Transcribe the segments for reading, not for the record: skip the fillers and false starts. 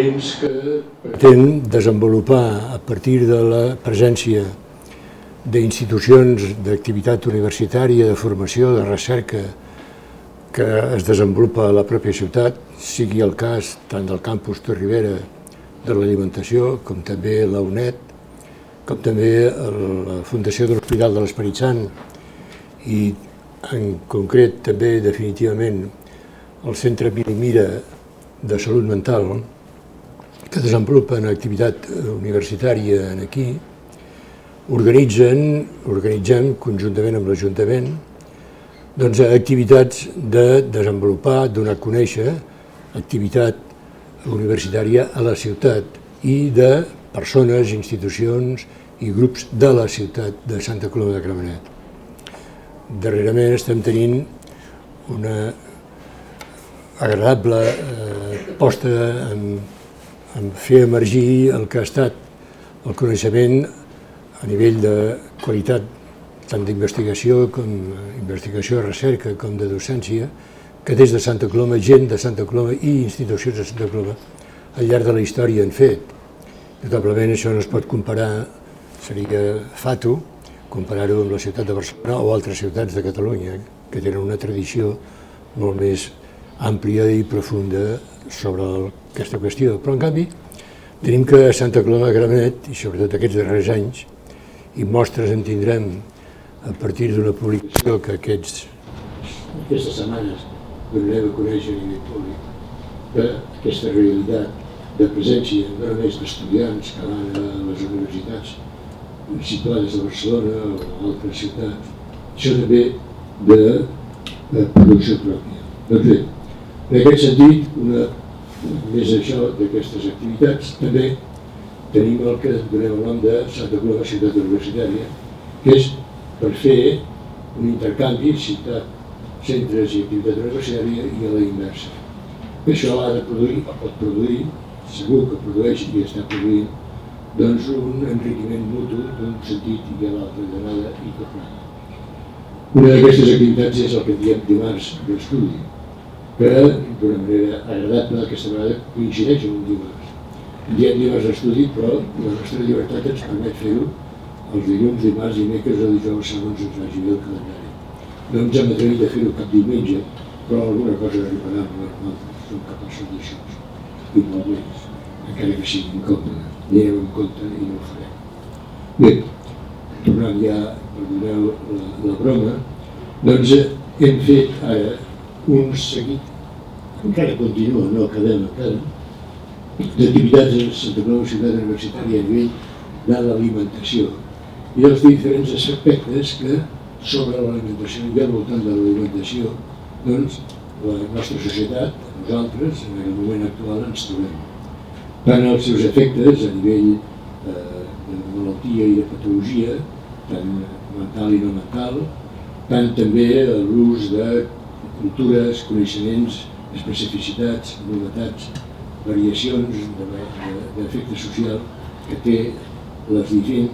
temps que pretén desenvolupar a partir de la presència d'institucions d'activitat universitària, de formació, de recerca que es desenvolupa a la pròpia ciutat, sigui el cas tant del campus Tor Ribera de l'alimentació, com també la UNED, com també la Fundació de l'Hospital de l'Esperit Sant i en concret també definitivament el Centre Mirimira de Salut Mental, que desenvolupen activitat universitària aquí, organitzem conjuntament amb l'Ajuntament activitats de desenvolupar, donar a conèixer activitat universitària a la ciutat i de persones, institucions i grups de la ciutat de Santa Coloma de Gramenet. Darrerament estem tenint una agradable posta en fer emergir el que ha estat el coneixement a nivell de qualitat tant d'investigació com investigació, recerca, com de docència, que des de Santa Coloma, gent de Santa Coloma i institucions de Santa Coloma al llarg de la història han fet. Notablement això no es pot comparar, seria fatu, comparar-ho amb la ciutat de Barcelona o altres ciutats de Catalunya, que tenen una tradició molt més àmplia i profunda sobre aquesta qüestió. Però, en canvi, tenim que a Santa Coloma de Gramenet, i sobretot aquests darrers anys, i mostres en tindrem a partir d'una publicació que aquestes setmanes donarem a conèixer a nivell públic, d'aquesta realitat de presència no només d'estudiants que van a les universitats situades a Barcelona o a altres ciutats, això també de producció pròpia. Doncs bé, en aquest sentit, més això d'aquestes activitats, també tenim el que donem el nom de Santa Coloma Ciutat Universitària, que és per fer un intercanvi ciutat, centres i activitat universitària i a la inversa. Això ha de produir, o pot produir, segur que produeix i està produint, doncs un enriquiment mutu d'un sentit i a l'altre, d'anada i tornada. Una d'aquestes activitats és el que diem dimarts d'estudi, que d'una manera agradable aquesta vegada coincideix amb un dimarts. Diem dimarts d'estudi, però la nostra llibertat ens permet fer-ho els dilluns, dimarts i dimecres o dijous segons ens vagi bé el calendari. No ens hem atrevit a fer-ho cap diumenge, però alguna cosa arribarà amb nosaltres, som capaços d'això. I molt més, encara que sigui incòmode. Anirem en compte i no ho farem. Bé, tornant ja, perdoneu la broma, doncs hem fet ara un seguit, encara continua, no acabem encara, d'activitats a Santa Coloma Ciutat Universitària a nivell de l'alimentació i dels diferents aspectes que sobre l'alimentació i al voltant de l'alimentació doncs la nostra societat, nosaltres, en el moment actual ens trobem. Tant els seus efectes a nivell de malaltia i de patologia, tant mental i no mental, tant també l'ús de cultures, coneixements, especificitats, novetats, variacions d'efecte social que té les diferents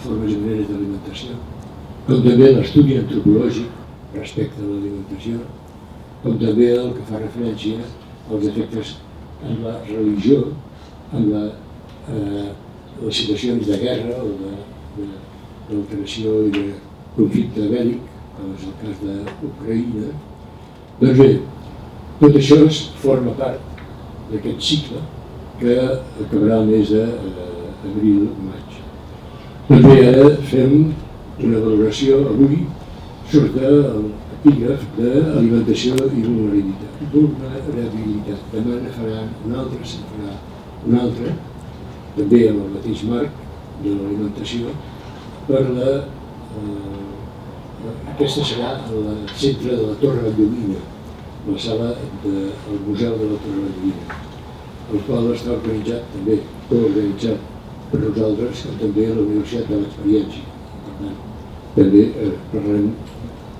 formes i maneres d'alimentació, com també l'estudi antropològic respecte a l'alimentació, com també el que fa referència als efectes en la religió, en les situacions de guerra o d'alteració i de conflicte bèl·lic, com és el cas d'Ucraïna. Doncs bé, tot això forma part d'aquest cicle que acabarà el mes d'abril-maig. Doncs bé, ara fem una valoració, avui surt l'epígraf d'alimentació i vulnerabilitat. Demà ne faran un altre, se'n farà un altre, també amb el mateix marc de l'alimentació, per aquesta serà al centre de la Torre Valldomina, la sala del Museu de la Torre Valldomina, el qual està organitzat també, coorganitzat per nosaltres, com també a la Universitat de l'Experiència. Per tant, també parlarem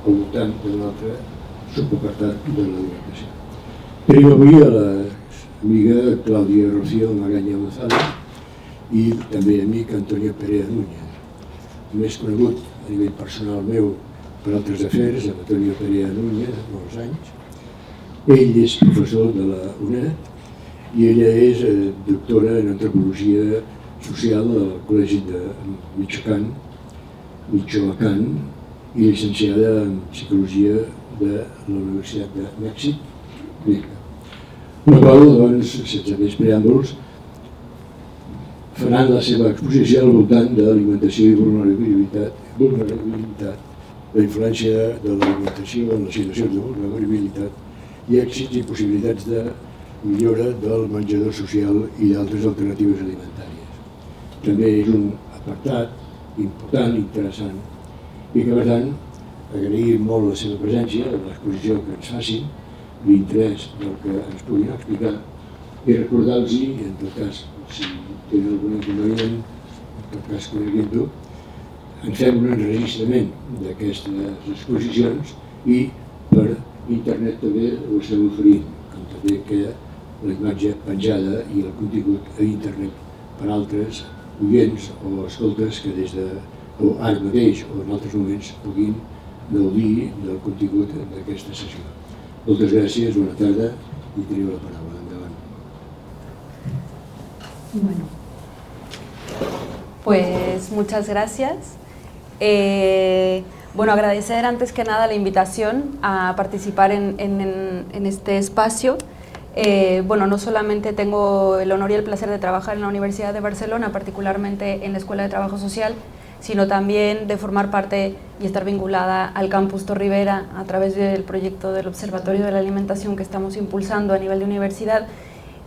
al voltant de l'altre subapartat de l'alimentació. Tenim avui a l'amiga Clàudia Rocío Magaña González i també amic Antonio Perea Núñez, més conegut a nivell personal meu per altres afers, amb Antonio Perea Núñez, molts anys. Ell és professor de la UNED i ella és doctora en antropologia social al Col·legi de Michoacán i llicenciada en psicologia de la Universitat de Mèxic, la qual, doncs, sense més preàmbuls, faran la seva exposició al voltant de l'alimentació i vulnerabilitat, la influència de l'alimentació en les situacions de vulnerabilitat i èxits i possibilitats de millora del menjador social i d'altres alternatives alimentàries. També és un apartat important, interessant, i que, per tant, agraïm molt la seva presència, l'exposició que ens facin, l'interès del que ens puguin explicar i recordar-los, en tot cas, si tenen algun inconvenient, en tot cas coneguin-ho, en fem un enregistrament d'aquestes exposicions i per internet també ho estem oferint, com també queda la imatge penjada i el contingut a internet per altres oients o escoltes que des de ara mateix o en altres moments puguin gaudir del contingut d'aquesta sessió. Moltes gràcies, bona tarda i teniu la paraula. Endavant. Bueno, pues muchas gracias. Bueno, agradecer antes que nada la invitación a participar en este espacio. Bueno, no solamente tengo el honor y el placer de trabajar en la Universidad de Barcelona, particularmente en la Escuela de Trabajo Social, sino también de formar parte y estar vinculada al Campus Torribera a través del proyecto del Observatorio de la Alimentación que estamos impulsando a nivel de universidad,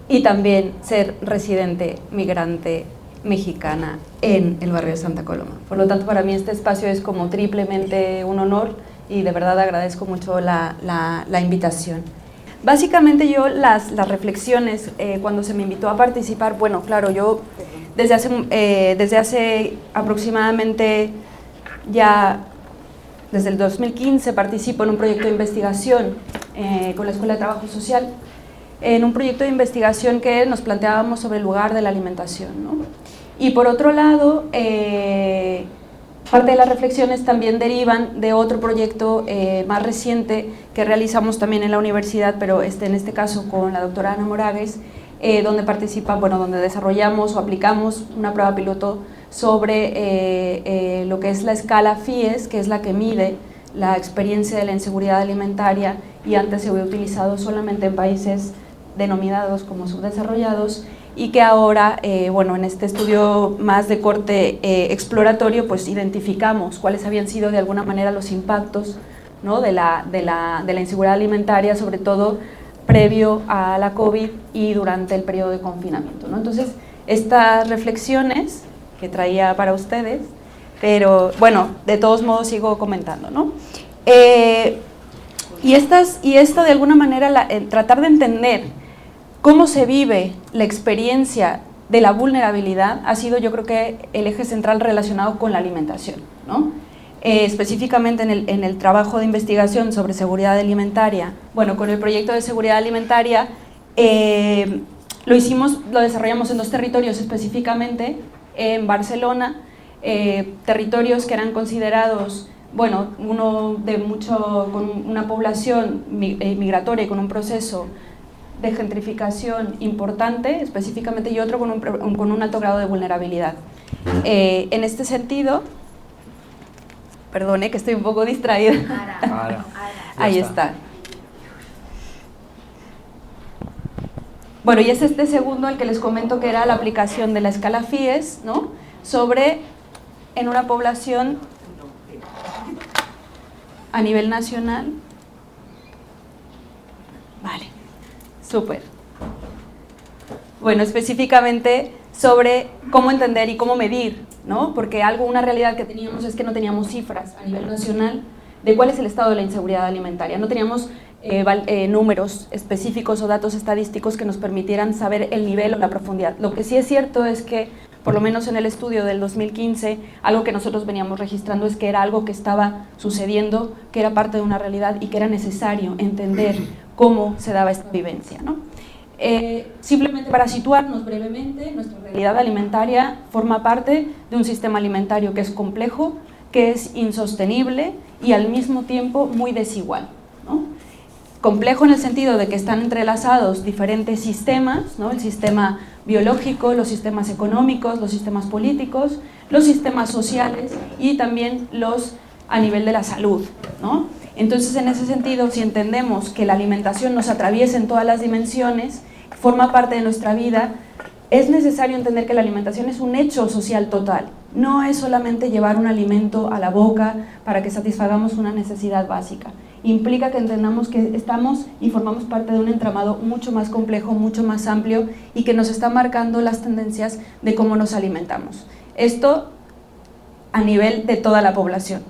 y también ser residente migrante mexicana en el barrio de Santa Coloma. Por lo tanto, para mí este espacio es como triplemente un honor y de verdad agradezco mucho la invitación. Básicamente yo las reflexiones cuando se me invitó a participar, bueno, claro, yo desde hace aproximadamente desde el 2015 participo en un proyecto de investigación con la Escuela de Trabajo Social, en un proyecto de investigación que nos planteábamos sobre el lugar de la alimentación, ¿no? Y por otro lado, parte de las reflexiones también derivan de otro proyecto más reciente que realizamos también en la universidad, pero en este caso con la doctora Ana Moragues, donde desarrollamos o aplicamos una prueba piloto sobre lo que es la escala FIES, que es la que mide la experiencia de la inseguridad alimentaria y antes se había utilizado solamente en países denominados como subdesarrollados, y que ahora, en este estudio más de corte exploratorio, pues identificamos cuáles habían sido de alguna manera los impactos, ¿no?, de la inseguridad alimentaria, sobre todo previo a la COVID y durante el periodo de confinamiento, ¿no? Entonces, estas reflexiones que traía para ustedes, pero bueno, de todos modos sigo comentando, ¿no? Y esto de alguna manera, tratar de entender cómo se vive la experiencia de la vulnerabilidad ha sido, yo creo que, el eje central relacionado con la alimentación, ¿no? Específicamente en el trabajo de investigación sobre seguridad alimentaria, bueno, con el proyecto de seguridad alimentaria lo desarrollamos en 2 territorios específicamente, en Barcelona, territorios que eran considerados, bueno, uno con una población migratoria y con un proceso de gentrificación importante, específicamente, y otro con un alto grado de vulnerabilidad. En este sentido, perdone que estoy un poco distraída. Ahí está. Bueno, y es este segundo el que les comento, que era la aplicación de la escala FIES, ¿no?, en una población a nivel nacional. Vale, súper. Bueno, específicamente sobre cómo entender y cómo medir, ¿no? Porque una realidad que teníamos es que no teníamos cifras a nivel nacional de cuál es el estado de la inseguridad alimentaria. No teníamos números específicos o datos estadísticos que nos permitieran saber el nivel o la profundidad. Lo que sí es cierto es que, por lo menos en el estudio del 2015, algo que nosotros veníamos registrando es que era algo que estaba sucediendo, que era parte de una realidad y que era necesario entender cómo se daba esta vivencia, ¿no? Simplemente para situarnos brevemente, nuestra realidad alimentaria forma parte de un sistema alimentario que es complejo, que es insostenible y al mismo tiempo muy desigual, ¿no? complejo en el sentido de que están entrelazados diferentes sistemas, ¿no? El sistema biológico, los sistemas económicos, los sistemas políticos, los sistemas sociales y también los a nivel de la salud, ¿no? Entonces, en ese sentido, si entendemos que la alimentación nos atraviesa en todas las dimensiones, forma parte de nuestra vida, es necesario entender que la alimentación es un hecho social total. No es solamente llevar un alimento a la boca para que satisfagamos una necesidad básica. Implica que entendamos que estamos y formamos parte de un entramado mucho más complejo, mucho más amplio y que nos está marcando las tendencias de cómo nos alimentamos. Esto a nivel de toda la población.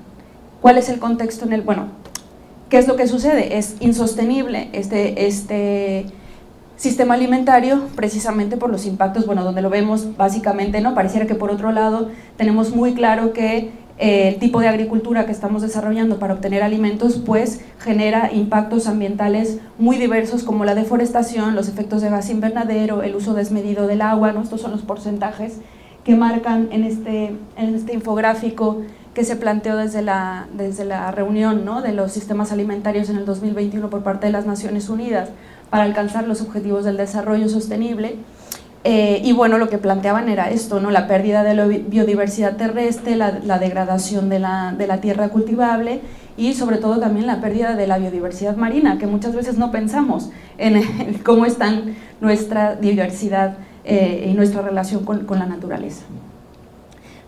¿Cuál es el contexto en el...? Bueno, ¿qué es lo que sucede? Es insostenible este sistema alimentario precisamente por los impactos, bueno, donde lo vemos básicamente, ¿no? Pareciera que por otro lado tenemos muy claro que el tipo de agricultura que estamos desarrollando para obtener alimentos pues genera impactos ambientales muy diversos como la deforestación, los efectos de gas invernadero, el uso desmedido del agua, ¿no? Estos son los porcentajes que marcan en este infográfico que se planteó desde la reunión, ¿no? De los sistemas alimentarios en el 2021 por parte de las Naciones Unidas para alcanzar los objetivos del desarrollo sostenible. Y bueno, lo que planteaban era esto, ¿no? La pérdida de la biodiversidad terrestre, la degradación de la tierra cultivable y sobre todo también la pérdida de la biodiversidad marina, que muchas veces no pensamos en cómo está nuestra diversidad y nuestra relación con la naturaleza.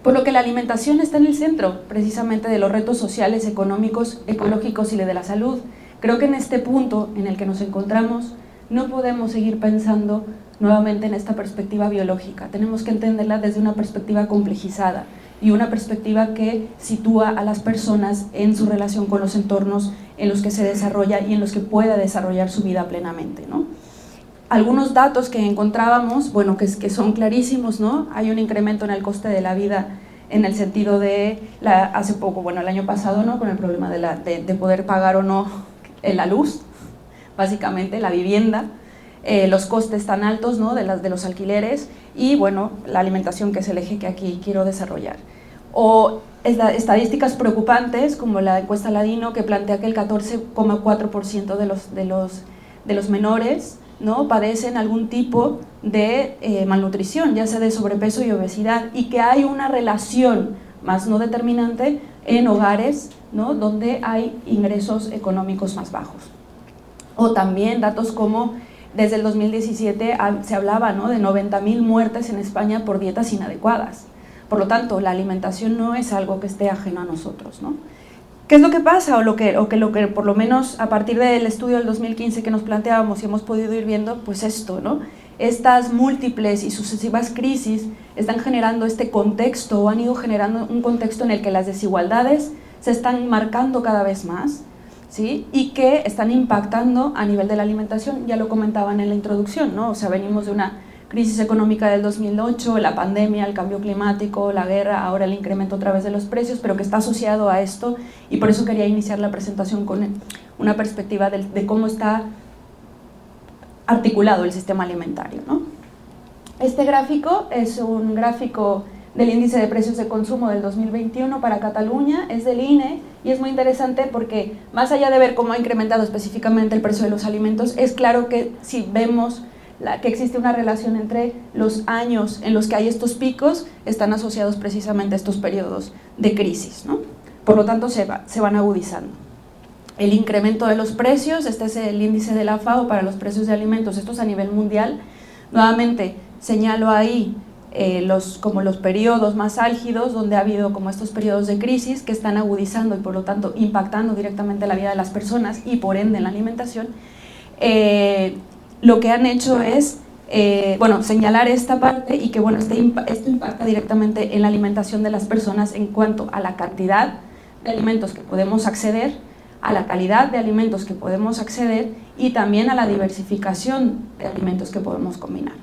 Por lo que la alimentación está en el centro precisamente de los retos sociales, económicos, ecológicos y de la salud. Creo que en este punto en el que nos encontramos no podemos seguir pensando nuevamente en esta perspectiva biológica. Tenemos que entenderla desde una perspectiva complejizada y una perspectiva que sitúa a las personas en su relación con los entornos en los que se desarrolla y en los que pueda desarrollar su vida plenamente, ¿no? Algunos datos que encontrábamos, bueno, que son clarísimos, ¿no? Hay un incremento en el coste de la vida en el sentido de, hace poco, bueno, el año pasado, ¿no? Con el problema de poder pagar o no la luz, básicamente la vivienda, los costes tan altos, ¿no? de los alquileres y, bueno, la alimentación, que es el eje que aquí quiero desarrollar. O estadísticas preocupantes, como la encuesta Ladino, que plantea que el 14,4% de los menores, ¿no? padecen algún tipo de malnutrición, ya sea de sobrepeso y obesidad, y que hay una relación más no determinante en hogares, ¿no? donde hay ingresos económicos más bajos. O también datos como desde el 2017 se hablaba, ¿no? de 90.000 muertes en España por dietas inadecuadas. Por lo tanto, la alimentación no es algo que esté ajeno a nosotros, ¿no? ¿Qué es lo que pasa? O lo que por lo menos a partir del estudio del 2015 que nos planteábamos y hemos podido ir viendo, pues esto, ¿no? Estas múltiples y sucesivas crisis están generando este contexto o han ido generando un contexto en el que las desigualdades se están marcando cada vez más, ¿sí? Y que están impactando a nivel de la alimentación, ya lo comentaban en la introducción, ¿no? O sea, venimos de una crisis económica del 2008, la pandemia, el cambio climático, la guerra, ahora el incremento otra vez de los precios, pero que está asociado a esto y por eso quería iniciar la presentación con una perspectiva de cómo está articulado el sistema alimentario, ¿no? Este gráfico es un gráfico del índice de precios de consumo del 2021 para Cataluña, es del INE y es muy interesante porque más allá de ver cómo ha incrementado específicamente el precio de los alimentos, es claro que si vemos que existe una relación entre los años en los que hay estos picos, están asociados precisamente a estos periodos de crisis, ¿no? Por lo tanto se van agudizando. El incremento de los precios, este es el índice de la FAO para los precios de alimentos, esto es a nivel mundial. Nuevamente señalo ahí como los periodos más álgidos donde ha habido como estos periodos de crisis que están agudizando y por lo tanto impactando directamente la vida de las personas y por ende en la alimentación. Lo que han hecho es señalar esta parte y que esto impacta directamente en la alimentación de las personas en cuanto a la cantidad de alimentos que podemos acceder, a la calidad de alimentos que podemos acceder y también a la diversificación de alimentos que podemos combinar.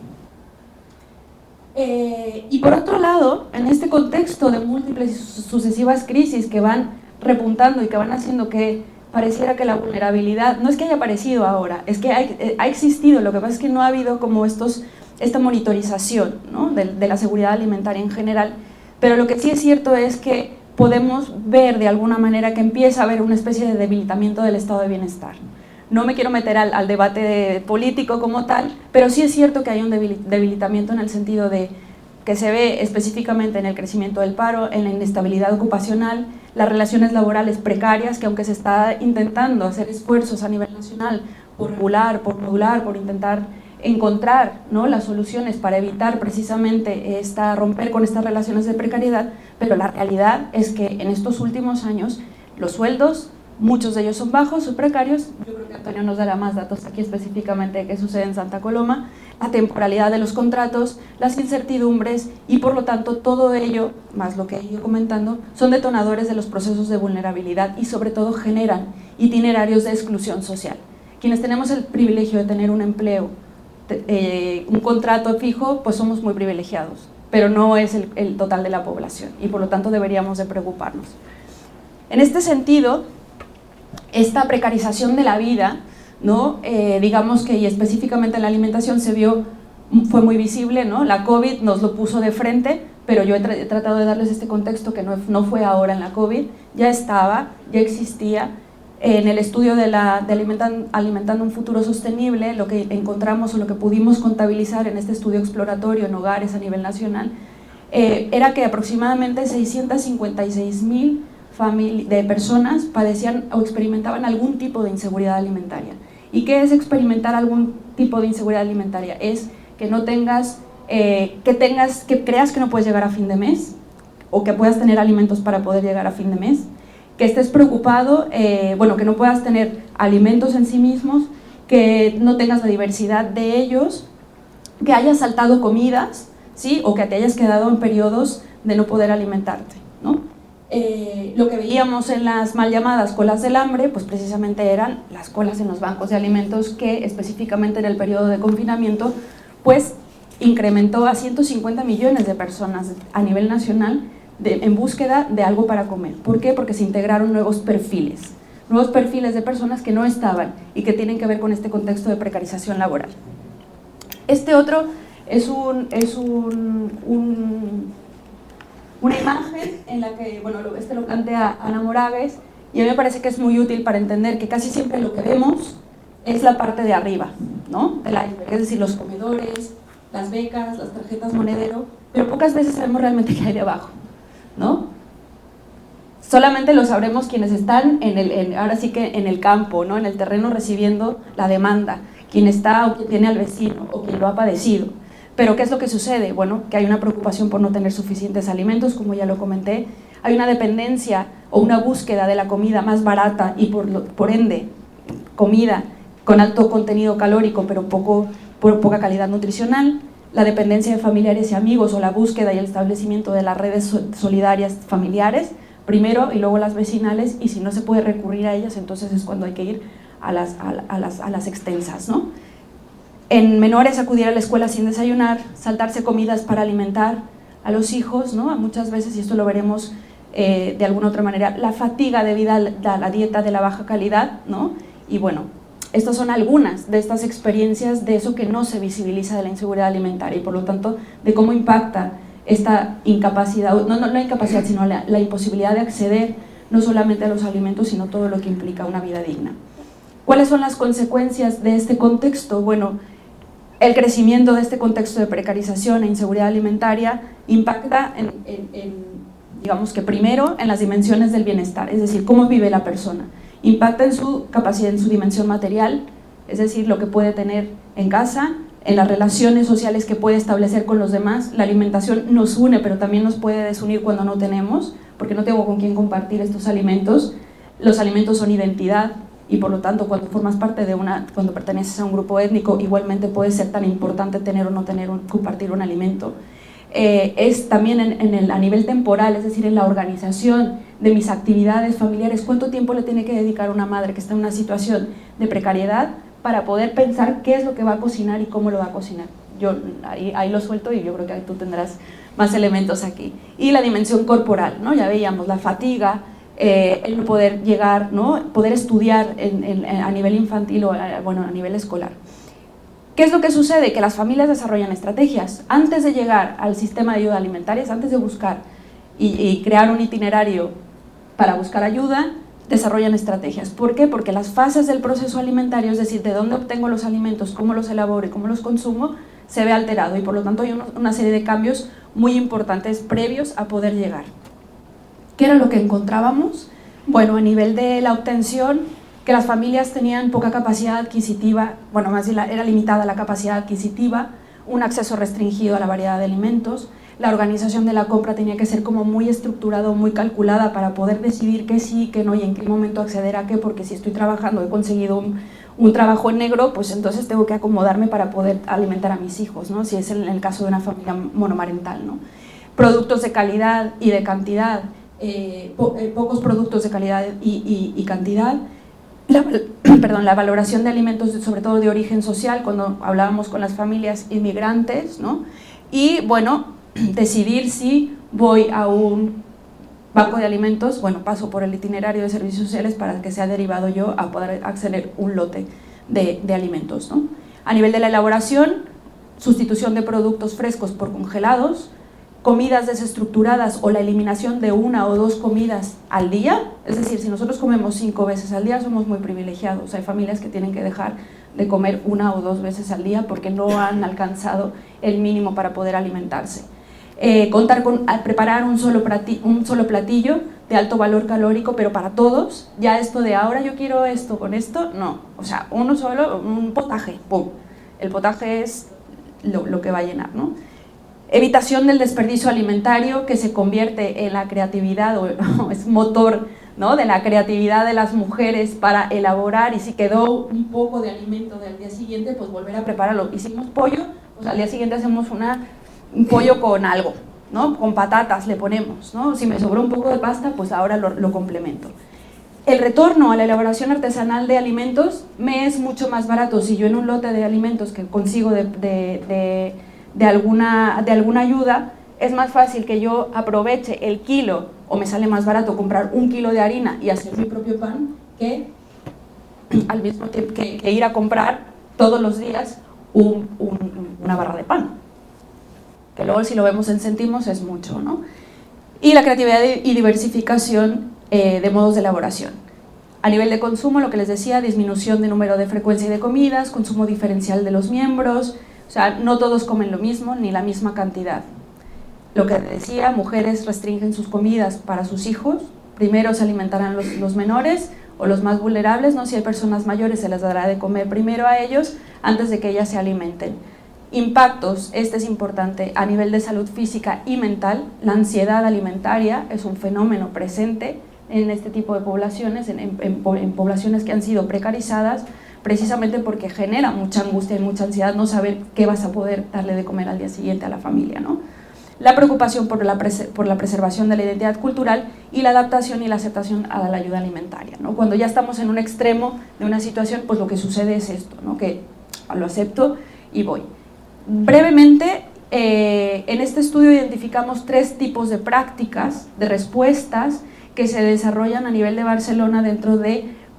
Y por otro lado, en este contexto de múltiples y sucesivas crisis que van repuntando y que van haciendo que pareciera que la vulnerabilidad, no es que haya aparecido ahora, es que ha existido, lo que pasa es que no ha habido como esta monitorización, ¿no? de la seguridad alimentaria en general, pero lo que sí es cierto es que podemos ver de alguna manera que empieza a haber una especie de debilitamiento del estado de bienestar, no me quiero meter al debate político como tal, pero sí es cierto que hay un debilitamiento en el sentido de que se ve específicamente en el crecimiento del paro, en la inestabilidad ocupacional, las relaciones laborales precarias, que aunque se está intentando hacer esfuerzos a nivel nacional por regular, por modular, por intentar encontrar, ¿no?, las soluciones para evitar precisamente romper con estas relaciones de precariedad, pero la realidad es que en estos últimos años los sueldos, muchos de ellos son bajos, son precarios. Yo creo que Antonio nos dará más datos aquí específicamente de qué sucede en Santa Coloma, la temporalidad de los contratos, las incertidumbres y por lo tanto todo ello, más lo que he ido comentando, son detonadores de los procesos de vulnerabilidad y sobre todo generan itinerarios de exclusión social. Quienes tenemos el privilegio de tener un empleo, un contrato fijo, pues somos muy privilegiados, pero no es el total de la población y por lo tanto deberíamos de preocuparnos. En este sentido, esta precarización de la vida, ¿no?, digamos que y específicamente en la alimentación fue muy visible, ¿no? La COVID nos lo puso de frente, pero yo he tratado de darles este contexto que no fue ahora en la COVID, ya estaba, ya existía. En el estudio de Alimentando un futuro sosostenible, lo que encontramos o lo que pudimos contabilizar en este estudio exploratorio en hogares a nivel nacional, era que aproximadamente 656,000 de personas padecían o experimentaban algún tipo de inseguridad alimentaria. ¿Y qué es experimentar algún tipo de inseguridad alimentaria? Es que no tengas, que creas que no puedes llegar a fin de mes o que puedas tener alimentos para poder llegar a fin de mes, que estés preocupado, que no puedas tener alimentos en sí mismos, que no tengas la diversidad de ellos, que hayas saltado comidas, ¿sí?, o que te hayas quedado en periodos de no poder alimentarte, ¿no? Lo que veíamos en las mal llamadas colas del hambre, pues precisamente eran las colas en los bancos de alimentos que específicamente en el periodo de confinamiento, pues incrementó a 150 millones de personas a nivel nacional en búsqueda de algo para comer. ¿Por qué? Porque se integraron nuevos perfiles de personas que no estaban y que tienen que ver con este contexto de precarización laboral. Este otro es una imagen en la que, lo plantea Ana Moragues y a mí me parece que es muy útil para entender que casi siempre lo que vemos es la parte de arriba, ¿no?, del iceberg, es decir, los comedores, las becas, las tarjetas monedero, pero pocas veces sabemos realmente qué hay de abajo, ¿no? Solamente lo sabremos quienes están ahora sí que en el campo, ¿no?, en el terreno recibiendo la demanda, quien está o quien tiene al vecino o quien lo ha padecido. Pero ¿qué es lo que sucede? Bueno, que hay una preocupación por no tener suficientes alimentos, como ya lo comenté, hay una dependencia o una búsqueda de la comida más barata y por ende comida con alto contenido calórico pero poca calidad nutricional, la dependencia de familiares y amigos o la búsqueda y el establecimiento de las redes solidarias familiares, primero y luego las vecinales, y si no se puede recurrir a ellas, entonces es cuando hay que ir a las extensas, ¿no? En menores, acudir a la escuela sin desayunar, saltarse comidas para alimentar a los hijos, ¿no? Muchas veces, y esto lo veremos de alguna otra manera, la fatiga debido a la dieta de la baja calidad, ¿no? Y bueno, estas son algunas de estas experiencias de eso que no se visibiliza de la inseguridad alimentaria y por lo tanto de cómo impacta esta incapacidad, no la incapacidad, sino la imposibilidad de acceder no solamente a los alimentos, sino todo lo que implica una vida digna. ¿Cuáles son las consecuencias de este contexto? Bueno, el crecimiento de este contexto de precarización e inseguridad alimentaria impacta digamos que primero en las dimensiones del bienestar, es decir, cómo vive la persona. Impacta en su capacidad, en su dimensión material, es decir, lo que puede tener en casa, en las relaciones sociales que puede establecer con los demás. La alimentación nos une, pero también nos puede desunir cuando no tenemos, porque no tengo con quién compartir estos alimentos. Los alimentos son identidad, y por lo tanto cuando formas parte cuando perteneces a un grupo étnico, igualmente puede ser tan importante tener o no tener, compartir un alimento. Es también a nivel temporal, es decir, en la organización de mis actividades familiares, cuánto tiempo le tiene que dedicar una madre que está en una situación de precariedad para poder pensar qué es lo que va a cocinar y cómo lo va a cocinar. Yo ahí lo suelto y yo creo que ahí tú tendrás más elementos aquí. Y la dimensión corporal, ¿no? Ya veíamos la fatiga, el no poder llegar, ¿no?, poder estudiar a nivel infantil o a nivel escolar. ¿Qué es lo que sucede? Que las familias desarrollan estrategias. Antes de llegar al sistema de ayuda alimentaria, antes de buscar y crear un itinerario para buscar ayuda, desarrollan estrategias. ¿Por qué? Porque las fases del proceso alimentario, es decir, de dónde obtengo los alimentos, cómo los elaboro y cómo los consumo, se ve alterado y por lo tanto hay una serie de cambios muy importantes previos a poder llegar. ¿Qué era lo que encontrábamos? Bueno, a nivel de la obtención, que las familias tenían poca capacidad adquisitiva, bueno, más bien era limitada la capacidad adquisitiva, un acceso restringido a la variedad de alimentos, la organización de la compra tenía que ser como muy estructurada o muy calculada para poder decidir qué sí, qué no y en qué momento acceder a qué, porque si estoy trabajando, he conseguido un trabajo en negro, pues entonces tengo que acomodarme para poder alimentar a mis hijos, ¿no? Si es en el caso de una familia monomarental, ¿no? Productos de calidad y de cantidad, pocos productos de calidad y cantidad, la valoración de alimentos, sobre todo de origen social, cuando hablábamos con las familias inmigrantes, ¿no? Y bueno, decidir si voy a un banco de alimentos, bueno, paso por el itinerario de servicios sociales para que sea derivado yo a poder acceder a un lote de alimentos, ¿no? A nivel de la elaboración, sustitución de productos frescos por congelados, comidas desestructuradas o la eliminación de 1 o 2 comidas al día, es decir, si nosotros comemos 5 veces al día somos muy privilegiados, hay familias que tienen que dejar de comer 1 o 2 veces al día porque no han alcanzado el mínimo para poder alimentarse. Contar con preparar un solo platillo de alto valor calórico, pero para todos, ya esto de ahora yo quiero esto con esto, no, o sea, uno solo, un potaje, ¡pum! El potaje es lo que va a llenar, ¿no? Evitación del desperdicio alimentario, que se convierte en la creatividad o es motor, ¿no?, de la creatividad de las mujeres para elaborar, y si quedó un poco de alimento del día siguiente, pues volver a prepararlo. Hicimos pollo, pues al día siguiente hacemos un pollo con algo, ¿no?, con patatas le ponemos, ¿no? Si me sobró un poco de pasta, pues ahora lo complemento. El retorno a la elaboración artesanal de alimentos me es mucho más barato si yo en un lote de alimentos que consigo de alguna ayuda, es más fácil que yo aproveche el kilo, o me sale más barato comprar 1 kilo de harina y hacer mi propio pan, que al mismo tiempo que ir a comprar todos los días una barra de pan, que luego si lo vemos en céntimos es mucho, ¿no? Y la creatividad y diversificación de modos de elaboración. A nivel de consumo, lo que les decía, disminución de número de frecuencia y de comidas, consumo diferencial de los miembros, o sea, no todos comen lo mismo ni la misma cantidad. Lo que decía, mujeres restringen sus comidas para sus hijos, primero se alimentarán los menores o los más vulnerables, ¿no? Si hay personas mayores se les dará de comer primero a ellos antes de que ellas se alimenten. Impactos, este es importante, a nivel de salud física y mental, la ansiedad alimentaria es un fenómeno presente en este tipo de poblaciones, en poblaciones que han sido precarizadas, precisamente porque genera mucha angustia y mucha ansiedad no saber qué vas a poder darle de comer al día siguiente a la familia, ¿no? La preocupación por la preservación de la identidad cultural y la adaptación y la aceptación a la ayuda alimentaria, ¿no? Cuando ya estamos en un extremo de una situación, pues lo que sucede es esto, ¿no?, que lo acepto y voy. Brevemente, en este estudio identificamos 3 tipos de prácticas, de respuestas que se desarrollan a nivel de Barcelona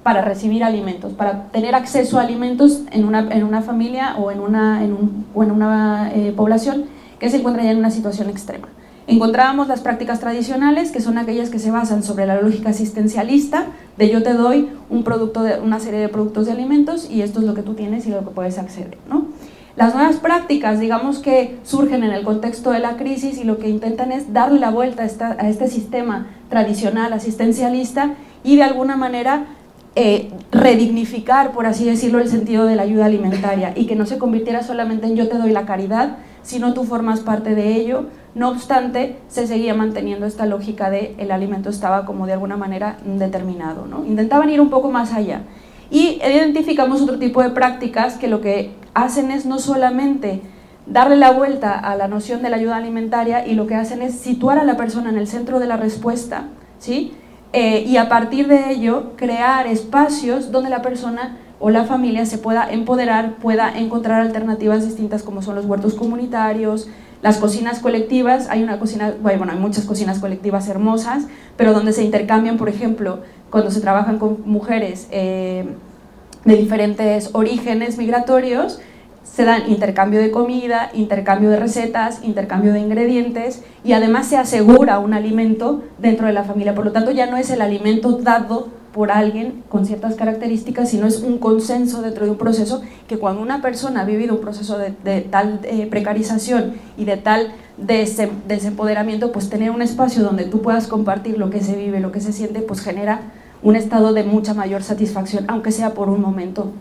para recibir alimentos, para tener acceso a alimentos en una familia o en una población que se encuentra ya en una situación extrema. Encontrábamos las prácticas tradicionales, que son aquellas que se basan sobre la lógica asistencialista, de yo te doy una serie de productos de alimentos y esto es lo que tú tienes y lo que puedes acceder, ¿no? Las nuevas prácticas, digamos que surgen en el contexto de la crisis y lo que intentan es darle la vuelta a este sistema tradicional asistencialista y de alguna manera redignificar, por así decirlo, el sentido de la ayuda alimentaria y que no se convirtiera solamente en yo te doy la caridad, sino tú formas parte de ello. No obstante, se seguía manteniendo esta lógica de el alimento estaba como de alguna manera determinado, ¿no? Intentaban ir un poco más allá. Y identificamos otro tipo de prácticas que lo que hacen es no solamente darle la vuelta a la noción de la ayuda alimentaria, y lo que hacen es situar a la persona en el centro de la respuesta, ¿sí? Y a partir de ello crear espacios donde la persona o la familia se pueda empoderar, pueda encontrar alternativas distintas como son los huertos comunitarios, las cocinas colectivas. Hay muchas cocinas colectivas hermosas, pero donde se intercambian, por ejemplo, cuando se trabajan con mujeres de diferentes orígenes migratorios, se dan intercambio de comida, intercambio de recetas, intercambio de ingredientes y además se asegura un alimento dentro de la familia. Por lo tanto, ya no es el alimento dado por alguien con ciertas características, sino es un consenso dentro de un proceso que cuando una persona ha vivido un proceso de tal precarización y de tal desempoderamiento, pues tener un espacio donde tú puedas compartir lo que se vive, lo que se siente, pues genera un estado de mucha mayor satisfacción, aunque sea por un momento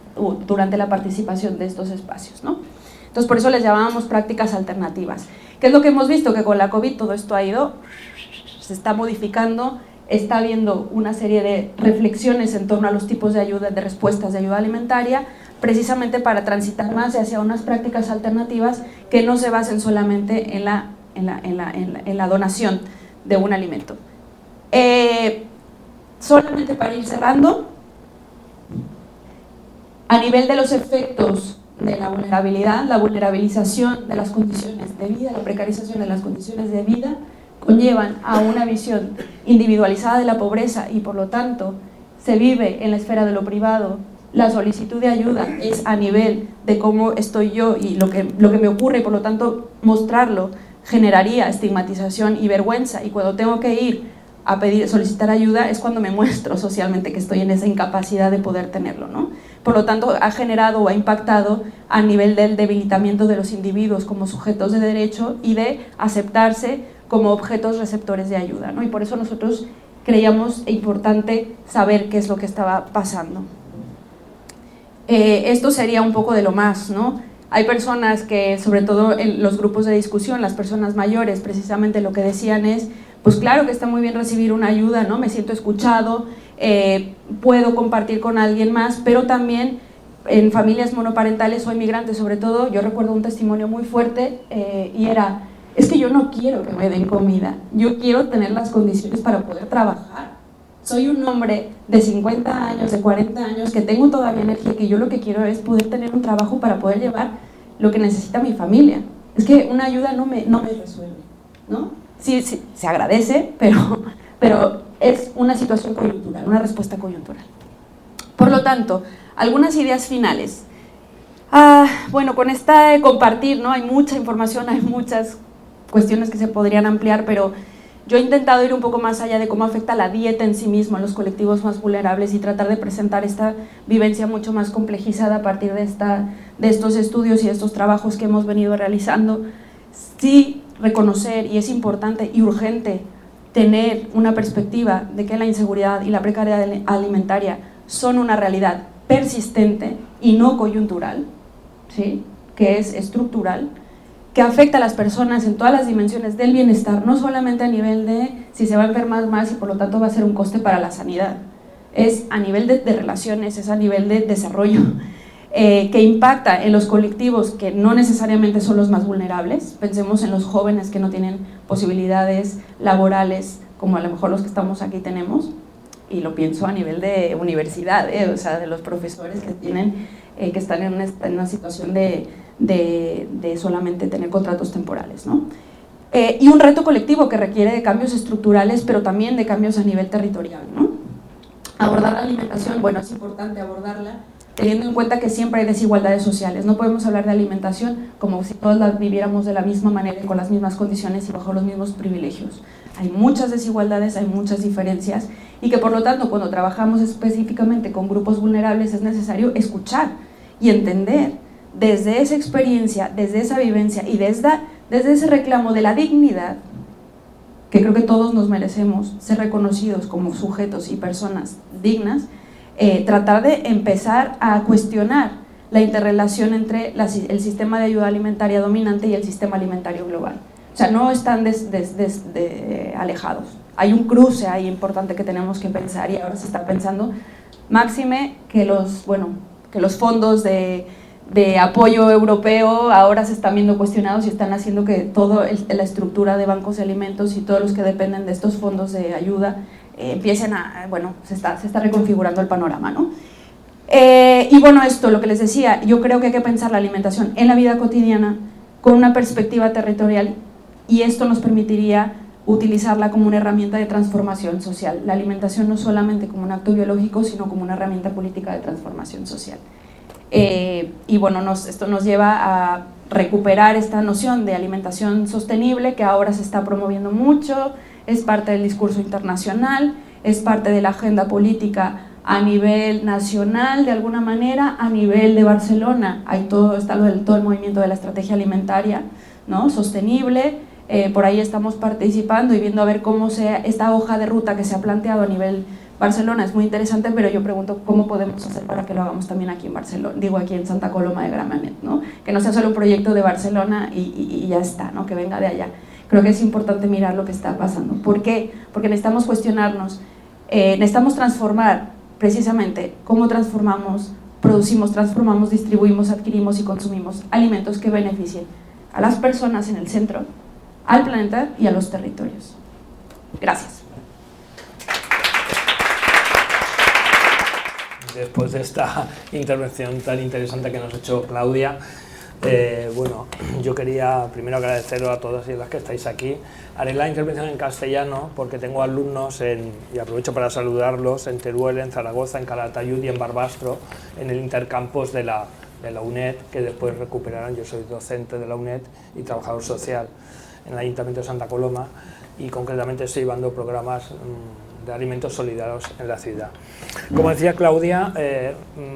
durante la participación de estos espacios, ¿no? Entonces por eso les llamábamos prácticas alternativas. ¿Qué es lo que hemos visto? Que con la COVID todo esto ha ido, se está modificando, está habiendo una serie de reflexiones en torno a los tipos de ayuda, de respuestas de ayuda alimentaria, precisamente para transitar más hacia unas prácticas alternativas que no se basen solamente en la donación de un alimento. Solamente para ir cerrando, a nivel de los efectos de la vulnerabilidad, la vulnerabilización de las condiciones de vida, la precarización de las condiciones de vida, conllevan a una visión individualizada de la pobreza y por lo tanto se vive en la esfera de lo privado. La solicitud de ayuda es a nivel de cómo estoy yo y lo que me ocurre, y por lo tanto mostrarlo generaría estigmatización y vergüenza, y cuando tengo que ir a solicitar ayuda es cuando me muestro socialmente que estoy en esa incapacidad de poder tenerlo, ¿no? Por lo tanto, ha generado o ha impactado a nivel del debilitamiento de los individuos como sujetos de derecho y de aceptarse como objetos receptores de ayuda, ¿no? Y por eso nosotros creíamos importante saber qué es lo que estaba pasando. Esto sería un poco de lo más, ¿no? Hay personas que, sobre todo en los grupos de discusión, las personas mayores, precisamente lo que decían es, pues claro que está muy bien recibir una ayuda, ¿no? Me siento escuchado, puedo compartir con alguien más, pero también en familias monoparentales o inmigrantes, sobre todo, yo recuerdo un testimonio muy fuerte y era, es que yo no quiero que me den comida, yo quiero tener las condiciones para poder trabajar. Soy un hombre de 50 años, de 40 años, que tengo todavía energía, que yo lo que quiero es poder tener un trabajo para poder llevar lo que necesita mi familia. Es que una ayuda no me resuelve, ¿no? Sí, se agradece, pero es una situación coyuntural, una respuesta coyuntural. Por lo tanto, algunas ideas finales. Bueno, con esta compartir, ¿no? Hay mucha información, hay muchas cuestiones que se podrían ampliar, pero yo he intentado ir un poco más allá de cómo afecta la dieta en sí mismo a los colectivos más vulnerables y tratar de presentar esta vivencia mucho más complejizada a partir de estos estudios y estos trabajos que hemos venido realizando. Sí, reconocer, y es importante y urgente tener una perspectiva de que la inseguridad y la precariedad alimentaria son una realidad persistente y no coyuntural, ¿sí? Que es estructural, que afecta a las personas en todas las dimensiones del bienestar, no solamente a nivel de si se va a enfermar más y por lo tanto va a ser un coste para la sanidad, es a nivel de relaciones, es a nivel de desarrollo, que impacta en los colectivos que no necesariamente son los más vulnerables. Pensemos en los jóvenes que no tienen posibilidades laborales como a lo mejor los que estamos aquí tenemos, y lo pienso a nivel de universidad, o sea, de los profesores que tienen, que están en una situación de solamente tener contratos temporales, ¿no? Y un reto colectivo que requiere de cambios estructurales, pero también de cambios a nivel territorial, ¿no? Abordar la alimentación, bueno, es importante abordarla teniendo en cuenta que siempre hay desigualdades sociales. No podemos hablar de alimentación como si todos la viviéramos de la misma manera, con las mismas condiciones y bajo los mismos privilegios. Hay muchas desigualdades, hay muchas diferencias, y que por lo tanto cuando trabajamos específicamente con grupos vulnerables es necesario escuchar y entender desde esa experiencia, desde esa vivencia y desde ese reclamo de la dignidad, que creo que todos nos merecemos ser reconocidos como sujetos y personas dignas, tratar de empezar a cuestionar la interrelación entre el sistema de ayuda alimentaria dominante y el sistema alimentario global. O sea, no están alejados. Hay un cruce ahí importante que tenemos que pensar, y ahora se está pensando, máxime que los fondos de apoyo europeo ahora se están viendo cuestionados y están haciendo que toda la estructura de bancos de alimentos y todos los que dependen de estos fondos de ayuda empiecen se está reconfigurando el panorama, ¿no? Y bueno, esto, lo que les decía, yo creo que hay que pensar la alimentación en la vida cotidiana con una perspectiva territorial, y esto nos permitiría utilizarla como una herramienta de transformación social. La alimentación no solamente como un acto biológico, sino como una herramienta política de transformación social. Y bueno, esto nos lleva a recuperar esta noción de alimentación sostenible que ahora se está promoviendo mucho, es parte del discurso internacional, es parte de la agenda política a nivel nacional, de alguna manera, a nivel de Barcelona. Está todo el movimiento de la estrategia alimentaria, ¿no?, sostenible. Por ahí estamos participando y viendo a ver cómo esta hoja de ruta que se ha planteado a nivel Barcelona es muy interesante, pero yo pregunto cómo podemos hacer para que lo hagamos también aquí en Barcelona, aquí en Santa Coloma de Gramenet, ¿no? Que no sea solo un proyecto de Barcelona y ya está, ¿no?, que venga de allá. Creo que es importante mirar lo que está pasando. ¿Por qué? Porque necesitamos cuestionarnos, necesitamos transformar precisamente cómo transformamos, producimos, transformamos, distribuimos, adquirimos y consumimos alimentos que beneficien a las personas en el centro, al planeta y a los territorios. Gracias. Después de esta intervención tan interesante que nos ha hecho Claudia, bueno, yo quería primero agradeceros a todas y las que estáis aquí. Haré la intervención en castellano porque tengo alumnos, y aprovecho para saludarlos, en Teruel, en Zaragoza, en Calatayud y en Barbastro, en el intercampus de la UNED, que después recuperarán. Yo soy docente de la UNED y trabajador social en el Ayuntamiento de Santa Coloma, y concretamente estoy llevando programas de alimentos solidarios en la ciudad. Como decía Claudia,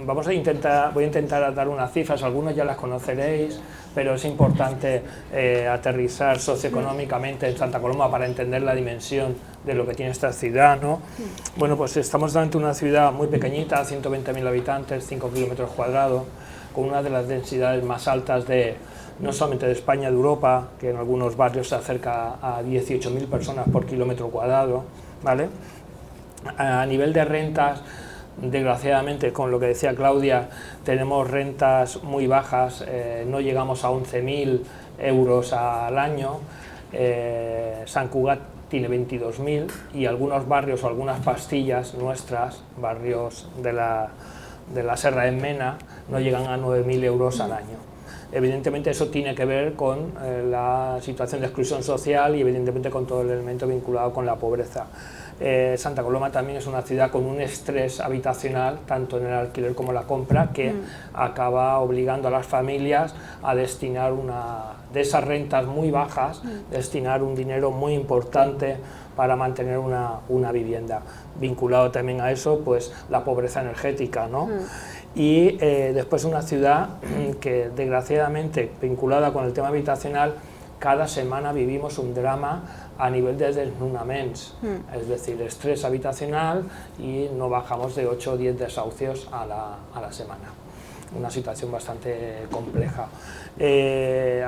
voy a intentar dar unas cifras, algunos ya las conoceréis, pero es importante aterrizar socioeconómicamente en Santa Coloma para entender la dimensión de lo que tiene esta ciudad, ¿no? Bueno, pues estamos ante una ciudad muy pequeñita, 120.000 habitantes, 5 kilómetros cuadrados, con una de las densidades más altas no solamente de España, de Europa, que en algunos barrios se acerca a 18.000 personas por kilómetro cuadrado, ¿vale? A nivel de rentas, desgraciadamente, con lo que decía Claudia, tenemos rentas muy bajas, no llegamos a 11.000 euros al año. Sant Cugat tiene 22.000 y algunos barrios o algunas pastillas nuestras, barrios de la Serra en Mena, no llegan a 9.000 euros al año. Evidentemente eso tiene que ver con la situación de exclusión social y evidentemente con todo el elemento vinculado con la pobreza. Santa Coloma también es una ciudad con un estrés habitacional, tanto en el alquiler como en la compra, que acaba obligando a las familias a destinar de esas rentas muy bajas, destinar un dinero muy importante para mantener una vivienda. Vinculado también a eso, pues la pobreza energética, ¿no? Y después una ciudad que desgraciadamente, vinculada con el tema habitacional, cada semana vivimos un drama a nivel de desnonaments, es decir, estrés habitacional, y no bajamos de 8 o 10 desahucios a la semana. Una situación bastante compleja.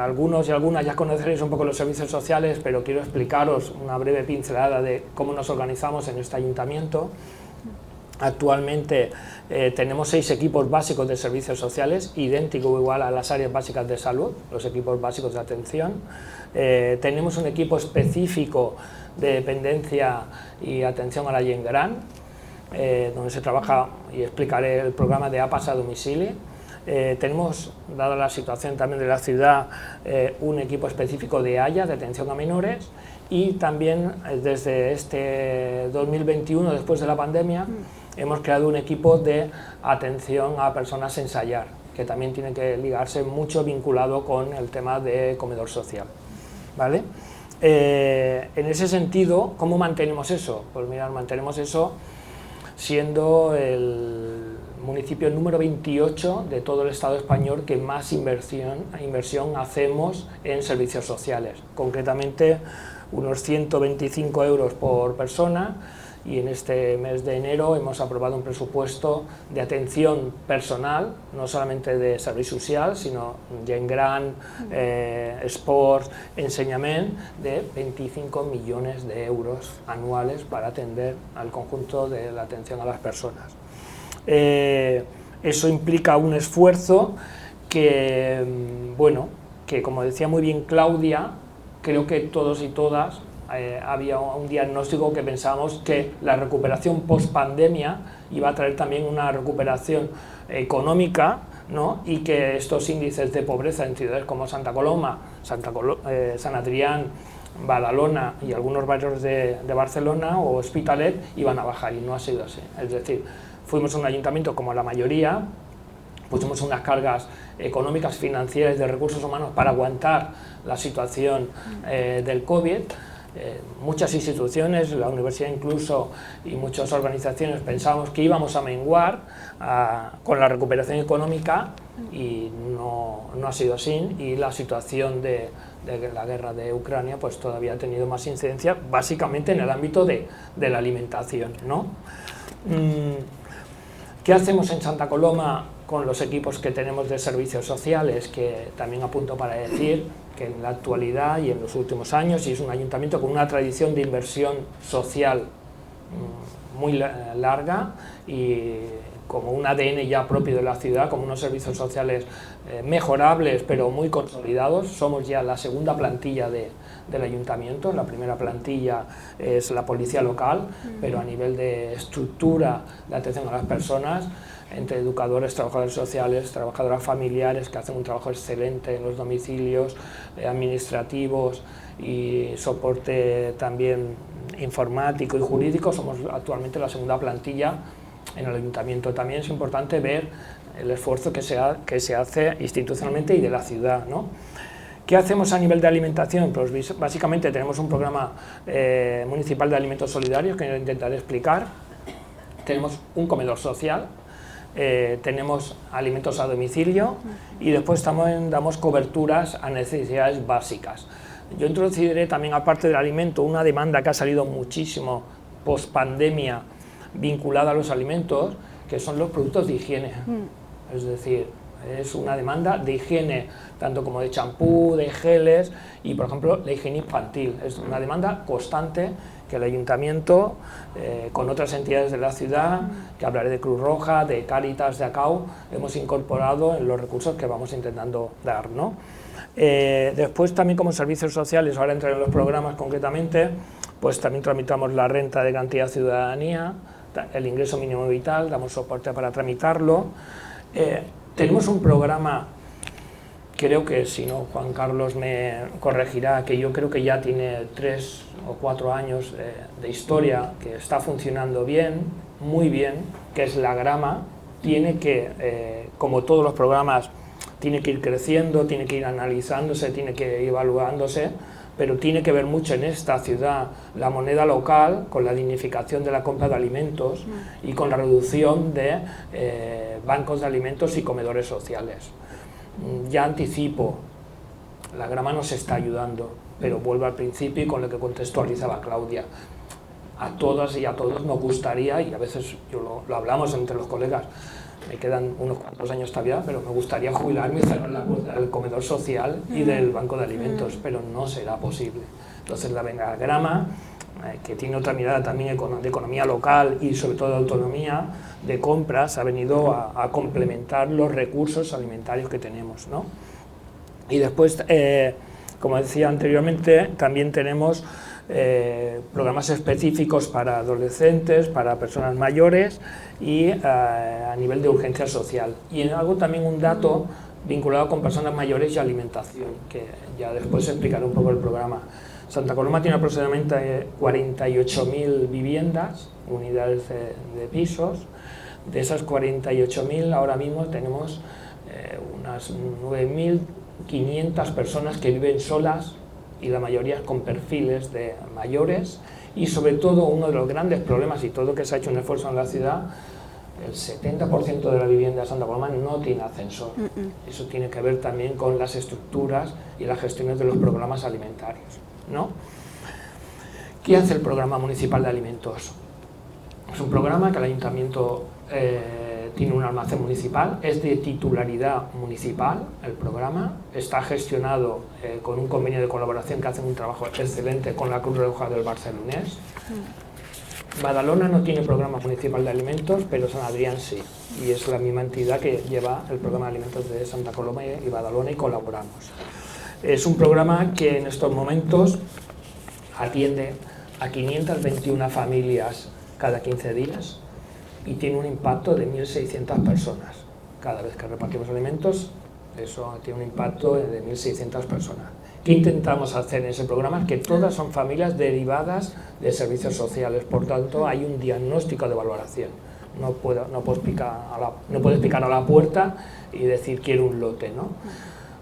Algunos y algunas ya conoceréis un poco los servicios sociales, pero quiero explicaros una breve pincelada de cómo nos organizamos en este ayuntamiento. Actualmente tenemos 6 equipos básicos de servicios sociales, idéntico o igual a las áreas básicas de salud, los equipos básicos de atención. Tenemos un equipo específico de dependencia y atención a la gent gran, donde se trabaja, y explicaré el programa de APAS a domicilio. Tenemos, dada la situación también de la ciudad, un equipo específico de AYA, de atención a menores, y también desde este 2021, después de la pandemia, hemos creado un equipo de atención a personas en Sayar, que también tiene que ligarse mucho vinculado con el tema de comedor social, ¿vale? En ese sentido, ¿cómo mantenemos eso? Pues mirad, mantenemos eso siendo el municipio número 28 de todo el Estado español que más inversión hacemos en servicios sociales, concretamente unos 125 euros por persona, y en este mes de enero hemos aprobado un presupuesto de atención personal, no solamente de servicio social, sino gent gran, esports, ensenyament, de 25 millones de euros anuales para atender al conjunto de la atención a las personas. Eso implica un esfuerzo que, bueno, que como decía muy bien Claudia, creo que todos y todas había un diagnóstico que pensábamos que la recuperación post-pandemia iba a traer también una recuperación económica, ¿no? Y que estos índices de pobreza en ciudades como Santa Coloma, San Adrián, Badalona y algunos barrios de Barcelona o Hospitalet iban a bajar, y no ha sido así. Es decir, fuimos un ayuntamiento como la mayoría, pusimos unas cargas económicas, financieras, de recursos humanos para aguantar la situación del COVID. muchas instituciones, la universidad incluso, y muchas organizaciones pensábamos que íbamos a menguar con la recuperación económica, y no ha sido así, y la situación de la guerra de Ucrania pues todavía ha tenido más incidencia, básicamente en el ámbito de la alimentación, ¿no? ¿Qué hacemos en Santa Coloma con los equipos que tenemos de servicios sociales? Que también apunto para decir que en la actualidad y en los últimos años, y es un ayuntamiento con una tradición de inversión social muy larga y como un ADN ya propio de la ciudad, como unos servicios sociales mejorables pero muy consolidados. Somos ya la segunda plantilla del ayuntamiento. La primera plantilla es la policía local, pero a nivel de estructura de atención a las personas, entre educadores, trabajadores sociales, trabajadoras familiares que hacen un trabajo excelente en los domicilios, administrativos y soporte también informático y jurídico, somos actualmente la segunda plantilla en el ayuntamiento. También es importante ver el esfuerzo que se hace institucionalmente y de la ciudad, ¿no? ¿Qué hacemos a nivel de alimentación? Pues básicamente tenemos un programa municipal de alimentos solidarios que yo intentaré explicar. Tenemos un comedor social, tenemos alimentos a domicilio y después también damos coberturas a necesidades básicas. Yo introduciré también, aparte del alimento, una demanda que ha salido muchísimo post pandemia vinculada a los alimentos, que son los productos de higiene. Es decir, es una demanda de higiene, tanto como de champú, de geles y, por ejemplo, la higiene infantil. Es una demanda constante que el ayuntamiento, con otras entidades de la ciudad, que hablaré de Cruz Roja, de Cáritas, de ACAU, hemos incorporado en los recursos que vamos intentando dar, ¿no? Después también como servicios sociales, ahora entraré en los programas concretamente, pues también tramitamos la renta de garantía de ciudadanía, el ingreso mínimo vital, damos soporte para tramitarlo. Tenemos un programa, creo que si no Juan Carlos me corregirá, que yo creo que ya tiene 3 o 4 años de historia, que está funcionando bien, muy bien, que es la grama. Tiene que, como todos los programas, tiene que ir creciendo, tiene que ir analizándose, tiene que ir evaluándose, pero tiene que ver mucho en esta ciudad la moneda local con la dignificación de la compra de alimentos y con la reducción de bancos de alimentos y comedores sociales. Ya anticipo, la grama nos está ayudando, pero vuelvo al principio y con lo que contextualizaba Claudia. A todas y a todos nos gustaría, y a veces lo hablamos entre los colegas, me quedan unos cuantos años todavía, pero me gustaría jubilarme y cerrar la puerta del comedor social y del banco de alimentos, pero no será posible. Entonces la grama, que tiene otra mirada también de economía local y sobre todo de autonomía de compras, ha venido a complementar los recursos alimentarios que tenemos, ¿no? Y después, como decía anteriormente, también tenemos programas específicos para adolescentes, para personas mayores y a nivel de urgencia social. Y hago también un dato vinculado con personas mayores y alimentación, que ya después explicaré un poco el programa. Santa Coloma tiene aproximadamente 48.000 viviendas, unidades de pisos. De esas 48.000 ahora mismo tenemos unas 9.500 personas que viven solas, y la mayoría con perfiles de mayores, y sobre todo uno de los grandes problemas, y todo que se ha hecho un esfuerzo en la ciudad, el 70% de la vivienda de Santa Coloma no tiene ascensor. Eso tiene que ver también con las estructuras y las gestiones de los programas alimentarios, ¿no? ¿Qué hace el programa municipal de alimentos? Es un programa que el ayuntamiento tiene un almacén municipal, es de titularidad municipal el programa, está gestionado con un convenio de colaboración que hacen un trabajo excelente con la Cruz Roja del Barcelonés. Badalona no tiene programa municipal de alimentos, pero San Adrián sí, y es la misma entidad que lleva el programa de alimentos de Santa Coloma y Badalona, y colaboramos. Es un programa que en estos momentos atiende a 521 familias cada 15 días, y tiene un impacto de 1.600 personas. Cada vez que repartimos alimentos, eso tiene un impacto de 1.600 personas. ¿Qué intentamos hacer en ese programa? Que todas son familias derivadas de servicios sociales, por tanto hay un diagnóstico de valoración. No puedes picar a la puerta y decir quiero un lote, ¿no?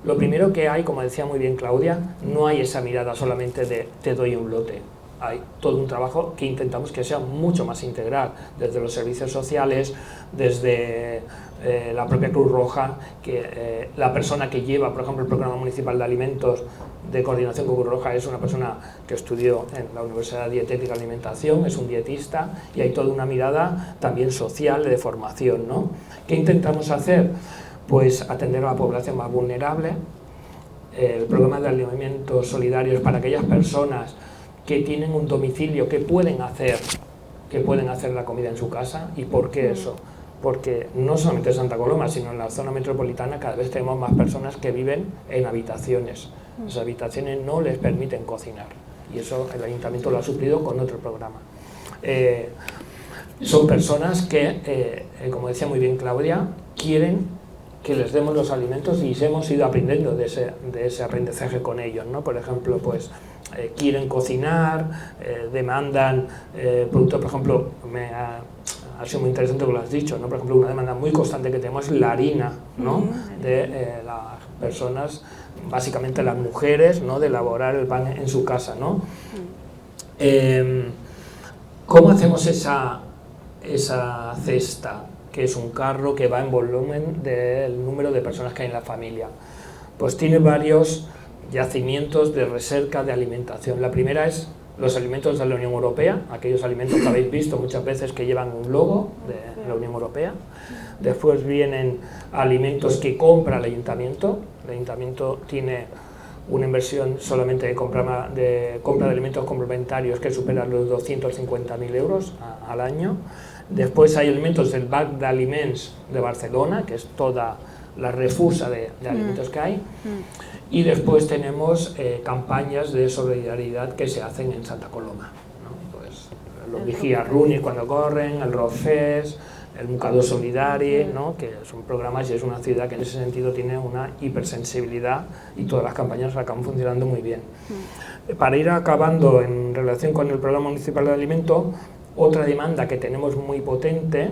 Lo primero que hay, como decía muy bien Claudia, no hay esa mirada solamente de te doy un lote. Hay todo un trabajo que intentamos que sea mucho más integral, desde los servicios sociales, desde la propia Cruz Roja, que la persona que lleva, por ejemplo, el Programa Municipal de Alimentos de coordinación con Cruz Roja es una persona que estudió en la Universidad de Dietética y Alimentación, es un dietista, y hay toda una mirada también social de formación, ¿no? ¿Qué intentamos hacer? Pues atender a la población más vulnerable, el programa de alimentos solidarios para aquellas personas que tienen un domicilio que pueden hacer la comida en su casa. ¿Y por qué eso? Porque no solamente en Santa Coloma, sino en la zona metropolitana cada vez tenemos más personas que viven en habitaciones. Las habitaciones no les permiten cocinar y eso el ayuntamiento lo ha suplido con otro programa. Son personas que, como decía muy bien Claudia, quieren que les demos los alimentos y hemos ido aprendiendo de ese aprendizaje con ellos, ¿no? Por ejemplo, pues quieren cocinar, demandan productos, por ejemplo, ha sido muy interesante lo que lo has dicho, ¿no? Por ejemplo, una demanda muy constante que tenemos es la harina, ¿no? De las personas, básicamente las mujeres, ¿no? De elaborar el pan en su casa, ¿no? ¿Cómo hacemos esa cesta? Que es un carro que va en volumen del número de personas que hay en la familia. Pues tiene varios yacimientos de recerca de alimentación. La primera es los alimentos de la Unión Europea, aquellos alimentos que habéis visto muchas veces que llevan un logo de la Unión Europea. Después vienen alimentos que compra el ayuntamiento. El ayuntamiento tiene una inversión solamente de compra de alimentos complementarios que supera los 250.000 euros al año. Después hay alimentos del Banc d'Aliments de Barcelona, que es toda la refusa de alimentos que hay. Y después tenemos campañas de solidaridad que se hacen en Santa Coloma, ¿no? Pues los Vigías Runi cuando corren, el Rofés, el Mucador Solidari, ¿no? Que son programas y es una ciudad que en ese sentido tiene una hipersensibilidad y todas las campañas acaban funcionando muy bien. Para ir acabando en relación con el Programa Municipal de Alimento, otra demanda que tenemos muy potente,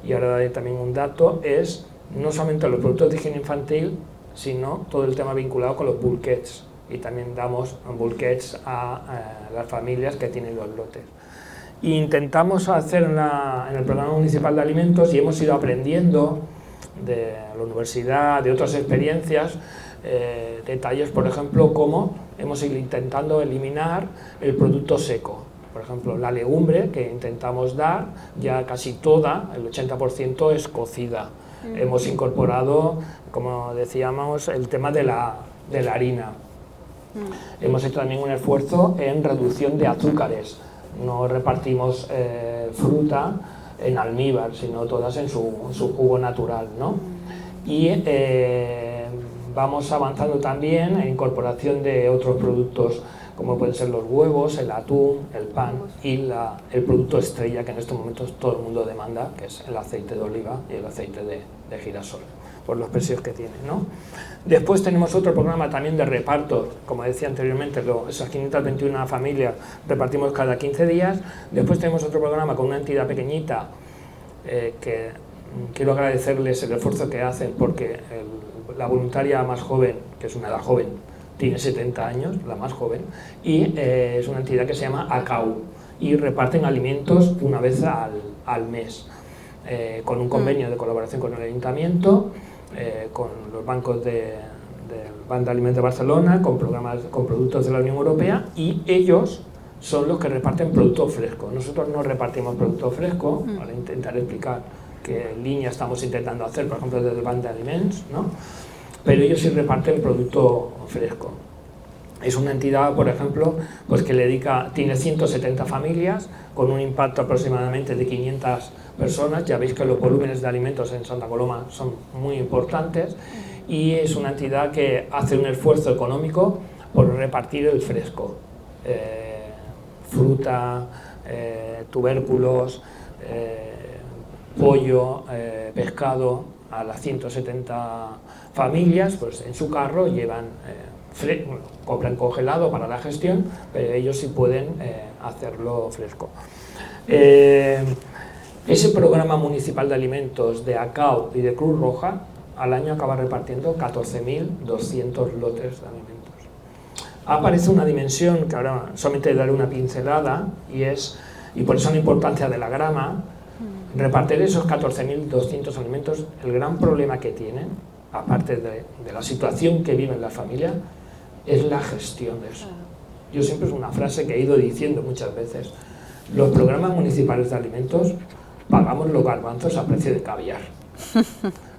y ahora daré también un dato, es no solamente los productos de higiene infantil, sino todo el tema vinculado con los bulkets. Y también damos bulkets a las familias que tienen los lotes. E intentamos hacer en el Programa Municipal de Alimentos, y hemos ido aprendiendo de la universidad, de otras experiencias, detalles, por ejemplo, como hemos ido intentando eliminar el producto seco. Por ejemplo, la legumbre que intentamos dar, ya casi toda, el 80% es cocida. Hemos incorporado, como decíamos, el tema de la harina. Hemos hecho también un esfuerzo en reducción de azúcares. No repartimos fruta en almíbar, sino todas en su jugo natural, ¿no? Y vamos avanzando también en incorporación de otros productos como pueden ser los huevos, el atún, el pan y el producto estrella que en estos momentos todo el mundo demanda, que es el aceite de oliva y el aceite de girasol, por los precios que tiene, ¿no? Después tenemos otro programa también de reparto, como decía anteriormente, esas 521 familias repartimos cada 15 días. Después tenemos otro programa con una entidad pequeñita que quiero agradecerles el esfuerzo que hacen, porque la voluntaria más joven, que es una edad joven, tiene 70 años, la más joven, y es una entidad que se llama ACAU, y reparten alimentos una vez al mes, con un convenio de colaboración con el ayuntamiento, con los bancos del Banc d'Aliments de Barcelona, con productos de la Unión Europea, y ellos son los que reparten productos frescos. Nosotros no repartimos productos frescos, para intentar explicar qué línea estamos intentando hacer, por ejemplo, desde el Banc d'Aliments, ¿no? Pero ellos sí reparten producto fresco. Es una entidad, por ejemplo, pues que tiene 170 familias, con un impacto aproximadamente de 500 personas. Ya veis que los volúmenes de alimentos en Santa Coloma son muy importantes, y es una entidad que hace un esfuerzo económico por repartir el fresco. Fruta, tubérculos, pollo, pescado, a las 170 familias, pues en su carro llevan, compran congelado para la gestión, pero ellos sí pueden hacerlo fresco. Ese programa municipal de alimentos de ACAU y de Cruz Roja al año acaba repartiendo 14.200 lotes de alimentos. Aparece una dimensión que ahora solamente daré una pincelada, y por eso la importancia de la grama. Repartir esos 14.200 alimentos, el gran problema que tienen, aparte de la situación que viven las familias, es la gestión de eso. Yo siempre es una frase que he ido diciendo muchas veces: los programas municipales de alimentos pagamos los garbanzos a precio de caviar.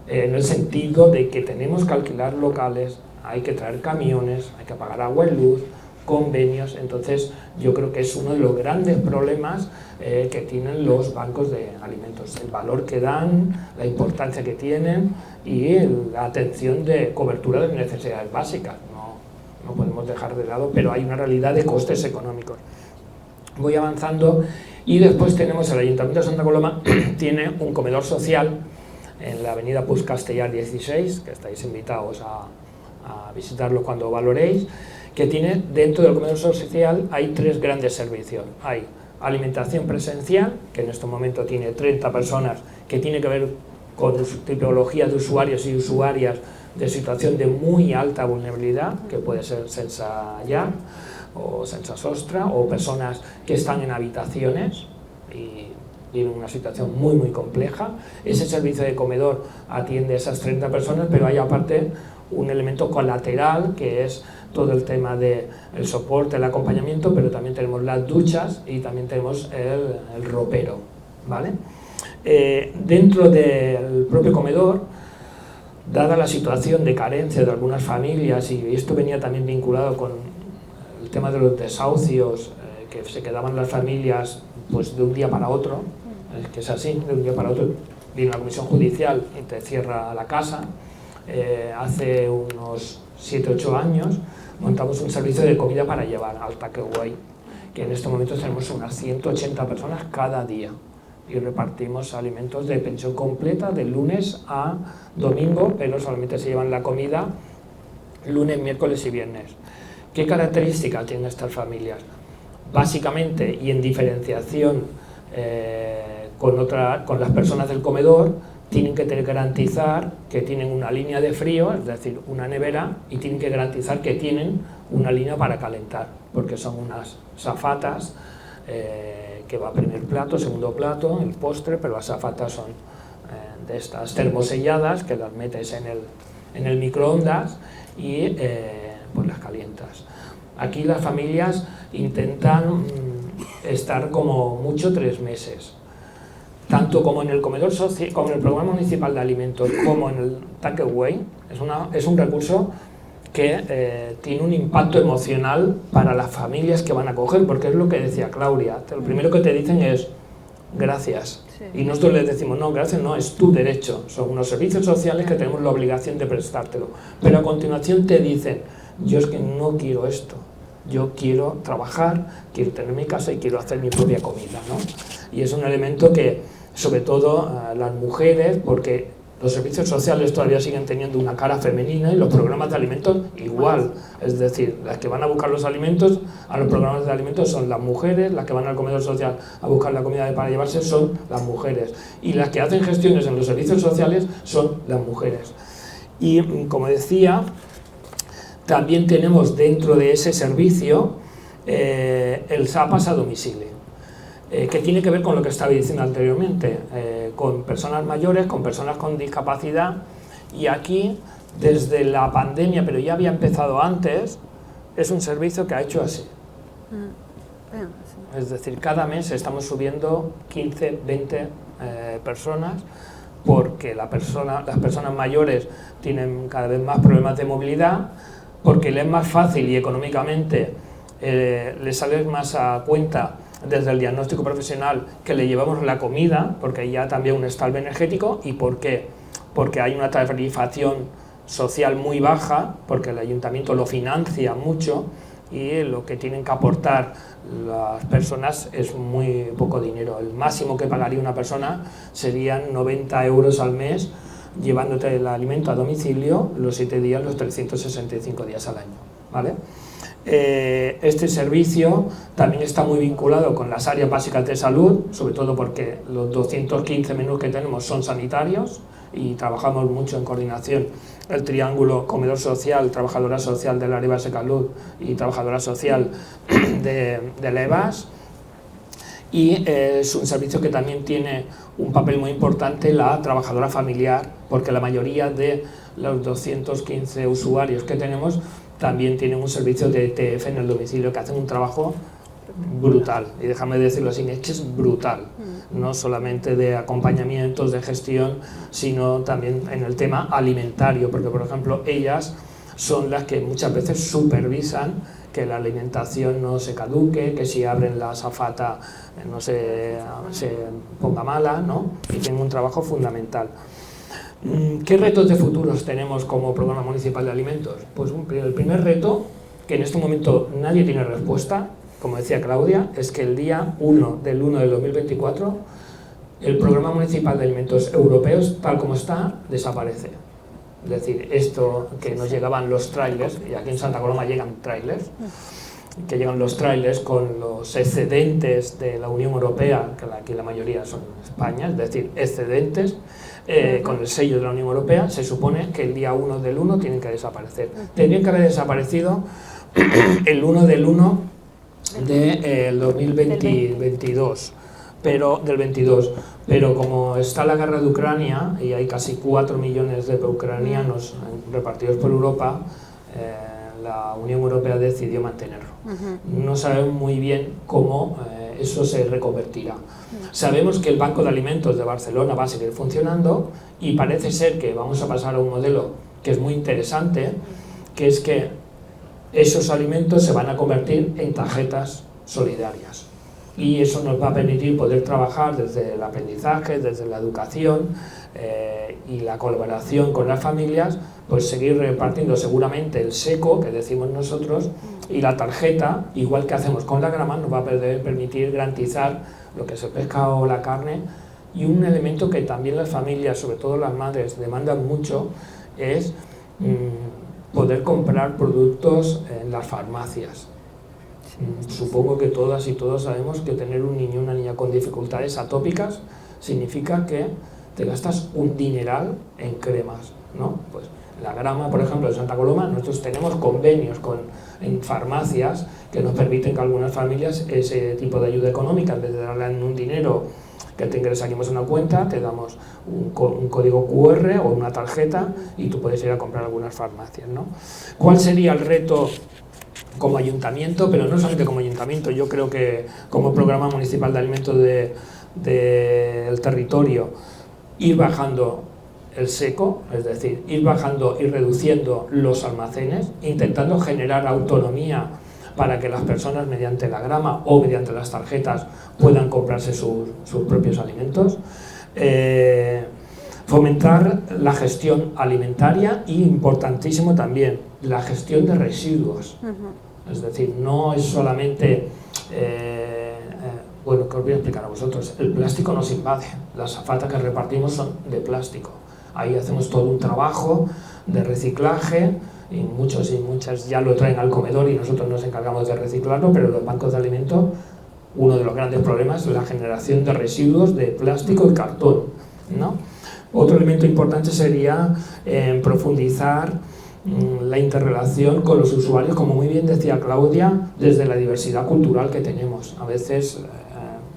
En el sentido de que tenemos que alquilar locales, hay que traer camiones, hay que pagar agua y luz, convenios. Entonces yo creo que es uno de los grandes problemas que tienen los bancos de alimentos, el valor que dan, la importancia que tienen y la atención de cobertura de necesidades básicas. No podemos dejar de lado, pero hay una realidad de costes económicos. Voy avanzando, y después tenemos el Ayuntamiento de Santa Coloma, tiene un comedor social en la avenida Puig Castellar 16, que estáis invitados a visitarlo cuando valoréis, que tiene, dentro del comedor social hay 3 grandes servicios. Hay alimentación presencial, que en este momento tiene 30 personas, que tiene que ver con tipología de usuarios y usuarias de situación de muy alta vulnerabilidad, que puede ser sense llar o sense sostre, o personas que están en habitaciones y viven una situación muy muy compleja. Ese servicio de comedor atiende a esas 30 personas, pero hay aparte un elemento colateral que es todo el tema del soporte, el acompañamiento, pero también tenemos las duchas y también tenemos el ropero, ¿vale? Dentro del propio comedor, dada la situación de carencia de algunas familias, y esto venía también vinculado con el tema de los desahucios, que se quedaban las familias pues de un día para otro, que es así, de un día para otro viene la comisión judicial y te cierra la casa. Hace unos 7-8 años montamos un servicio de comida para llevar al takeaway, que en este momento tenemos unas 180 personas cada día, y repartimos alimentos de pensión completa de lunes a domingo, pero solamente se llevan la comida lunes, miércoles y viernes. ¿Qué características tienen estas familias? Básicamente, y en diferenciación con las personas del comedor, tienen que garantizar que tienen una línea de frío, es decir, una nevera, y tienen que garantizar que tienen una línea para calentar, porque son unas azafatas que va primer plato, segundo plato, el postre, pero las azafatas son de estas termoselladas que las metes en el microondas y pues las calientas. Aquí las familias intentan estar como mucho 3 meses. Tanto como en el comedor social, como en el programa municipal de alimentos, como en el takeaway, es un recurso que tiene un impacto emocional para las familias que van a coger, porque es lo que decía Claudia, lo primero que te dicen es gracias, y nosotros les decimos no, gracias no, es tu derecho, son unos servicios sociales que tenemos la obligación de prestártelo, pero a continuación te dicen, yo es que no quiero esto, yo quiero trabajar, quiero tener mi casa y quiero hacer mi propia comida, ¿no? Y es un elemento que, sobre todo las mujeres, porque los servicios sociales todavía siguen teniendo una cara femenina y los programas de alimentos igual, es decir, las que van a buscar los alimentos a los programas de alimentos son las mujeres, las que van al comedor social a buscar la comida para llevarse son las mujeres, y las que hacen gestiones en los servicios sociales son las mujeres. Y como decía, también tenemos dentro de ese servicio el SAPAS a domicilio, que tiene que ver con lo que estaba diciendo anteriormente, con personas mayores, con personas con discapacidad, y aquí desde la pandemia, pero ya había empezado antes, es un servicio que ha hecho así. Es decir, cada mes estamos subiendo 15, 20 personas, porque las personas mayores tienen cada vez más problemas de movilidad, porque les es más fácil y económicamente les sale más a cuenta desde el diagnóstico profesional que le llevamos la comida, porque hay ya también un estalve energético. ¿Y por qué? Porque hay una tarifación social muy baja, porque el ayuntamiento lo financia mucho y lo que tienen que aportar las personas es muy poco dinero. El máximo que pagaría una persona serían 90 euros al mes, llevándote el alimento a domicilio los 7 días, los 365 días al año, ¿vale? Este servicio también está muy vinculado con las áreas básicas de salud, sobre todo porque los 215 menús que tenemos son sanitarios, y trabajamos mucho en coordinación, el triángulo comedor social, trabajadora social de la Ribas de Calud y trabajadora social de Levas. Y es un servicio que también tiene un papel muy importante la trabajadora familiar, porque la mayoría de los 215 usuarios que tenemos también tienen un servicio de ETF en el domicilio, que hacen un trabajo brutal, y déjame decirlo así, es que es brutal, no solamente de acompañamientos, de gestión, sino también en el tema alimentario, porque por ejemplo ellas son las que muchas veces supervisan que la alimentación no se caduque, que si abren la azafata no se ponga mala, ¿no? Y tienen un trabajo fundamental. ¿Qué retos de futuros tenemos como Programa Municipal de Alimentos? Pues el primer reto, que en este momento nadie tiene respuesta, como decía Claudia, es que el día 1 del 2024 el Programa Municipal de Alimentos Europeos, tal como está, desaparece. Es decir, esto que nos llegaban los trailers, y aquí en Santa Coloma llegan trailers, que llegan los trailers con los excedentes de la Unión Europea, que aquí la mayoría son España, es decir, excedentes, con el sello de la Unión Europea, se supone que el día 1 del 1 tienen que desaparecer. Tendrían que haber desaparecido el 1 del 1 del 2022, del 22, pero como está la guerra de Ucrania y hay casi 4 millones de ucranianos repartidos por Europa, la Unión Europea decidió mantenerlo. No sabemos muy bien cómo eso se reconvertirá. Sabemos que el Banco de Alimentos de Barcelona va a seguir funcionando y parece ser que vamos a pasar a un modelo que es muy interesante, que es que esos alimentos se van a convertir en tarjetas solidarias. Y eso nos va a permitir poder trabajar desde el aprendizaje, desde la educación y la colaboración con las familias, pues seguir repartiendo seguramente el seco, que decimos nosotros, y la tarjeta, igual que hacemos con la grama, nos va a permitir garantizar lo que es el pescado o la carne. Y un elemento que también las familias, sobre todo las madres, demandan mucho es poder comprar productos en las farmacias. Supongo que todas y todos sabemos que tener un niño o una niña con dificultades atópicas significa que te gastas un dineral en cremas, ¿no? Pues la grama, por ejemplo, de Santa Coloma, nosotros tenemos convenios en farmacias que nos permiten que algunas familias ese tipo de ayuda económica, en vez de darle un dinero que te ingresaríamos en una cuenta, te damos un código QR o una tarjeta y tú puedes ir a comprar algunas farmacias, ¿no? ¿Cuál sería el reto como ayuntamiento? Pero no solamente como ayuntamiento, yo creo que como Programa Municipal de Alimentos del territorio, ir bajando el seco, es decir, ir bajando y reduciendo los almacenes, intentando generar autonomía para que las personas mediante la grama o mediante las tarjetas puedan comprarse sus propios alimentos. Fomentar la gestión alimentaria y, importantísimo también, la gestión de residuos. Es decir, no es solamente, bueno, que os voy a explicar a vosotros, el plástico nos invade, las azafatas que repartimos son de plástico. Ahí hacemos todo un trabajo de reciclaje, y muchos y muchas ya lo traen al comedor y nosotros nos encargamos de reciclarlo, pero los bancos de alimentos, uno de los grandes problemas es la generación de residuos de plástico y cartón, ¿no? Otro elemento importante sería profundizar la interrelación con los usuarios, como muy bien decía Claudia, desde la diversidad cultural que tenemos. A veces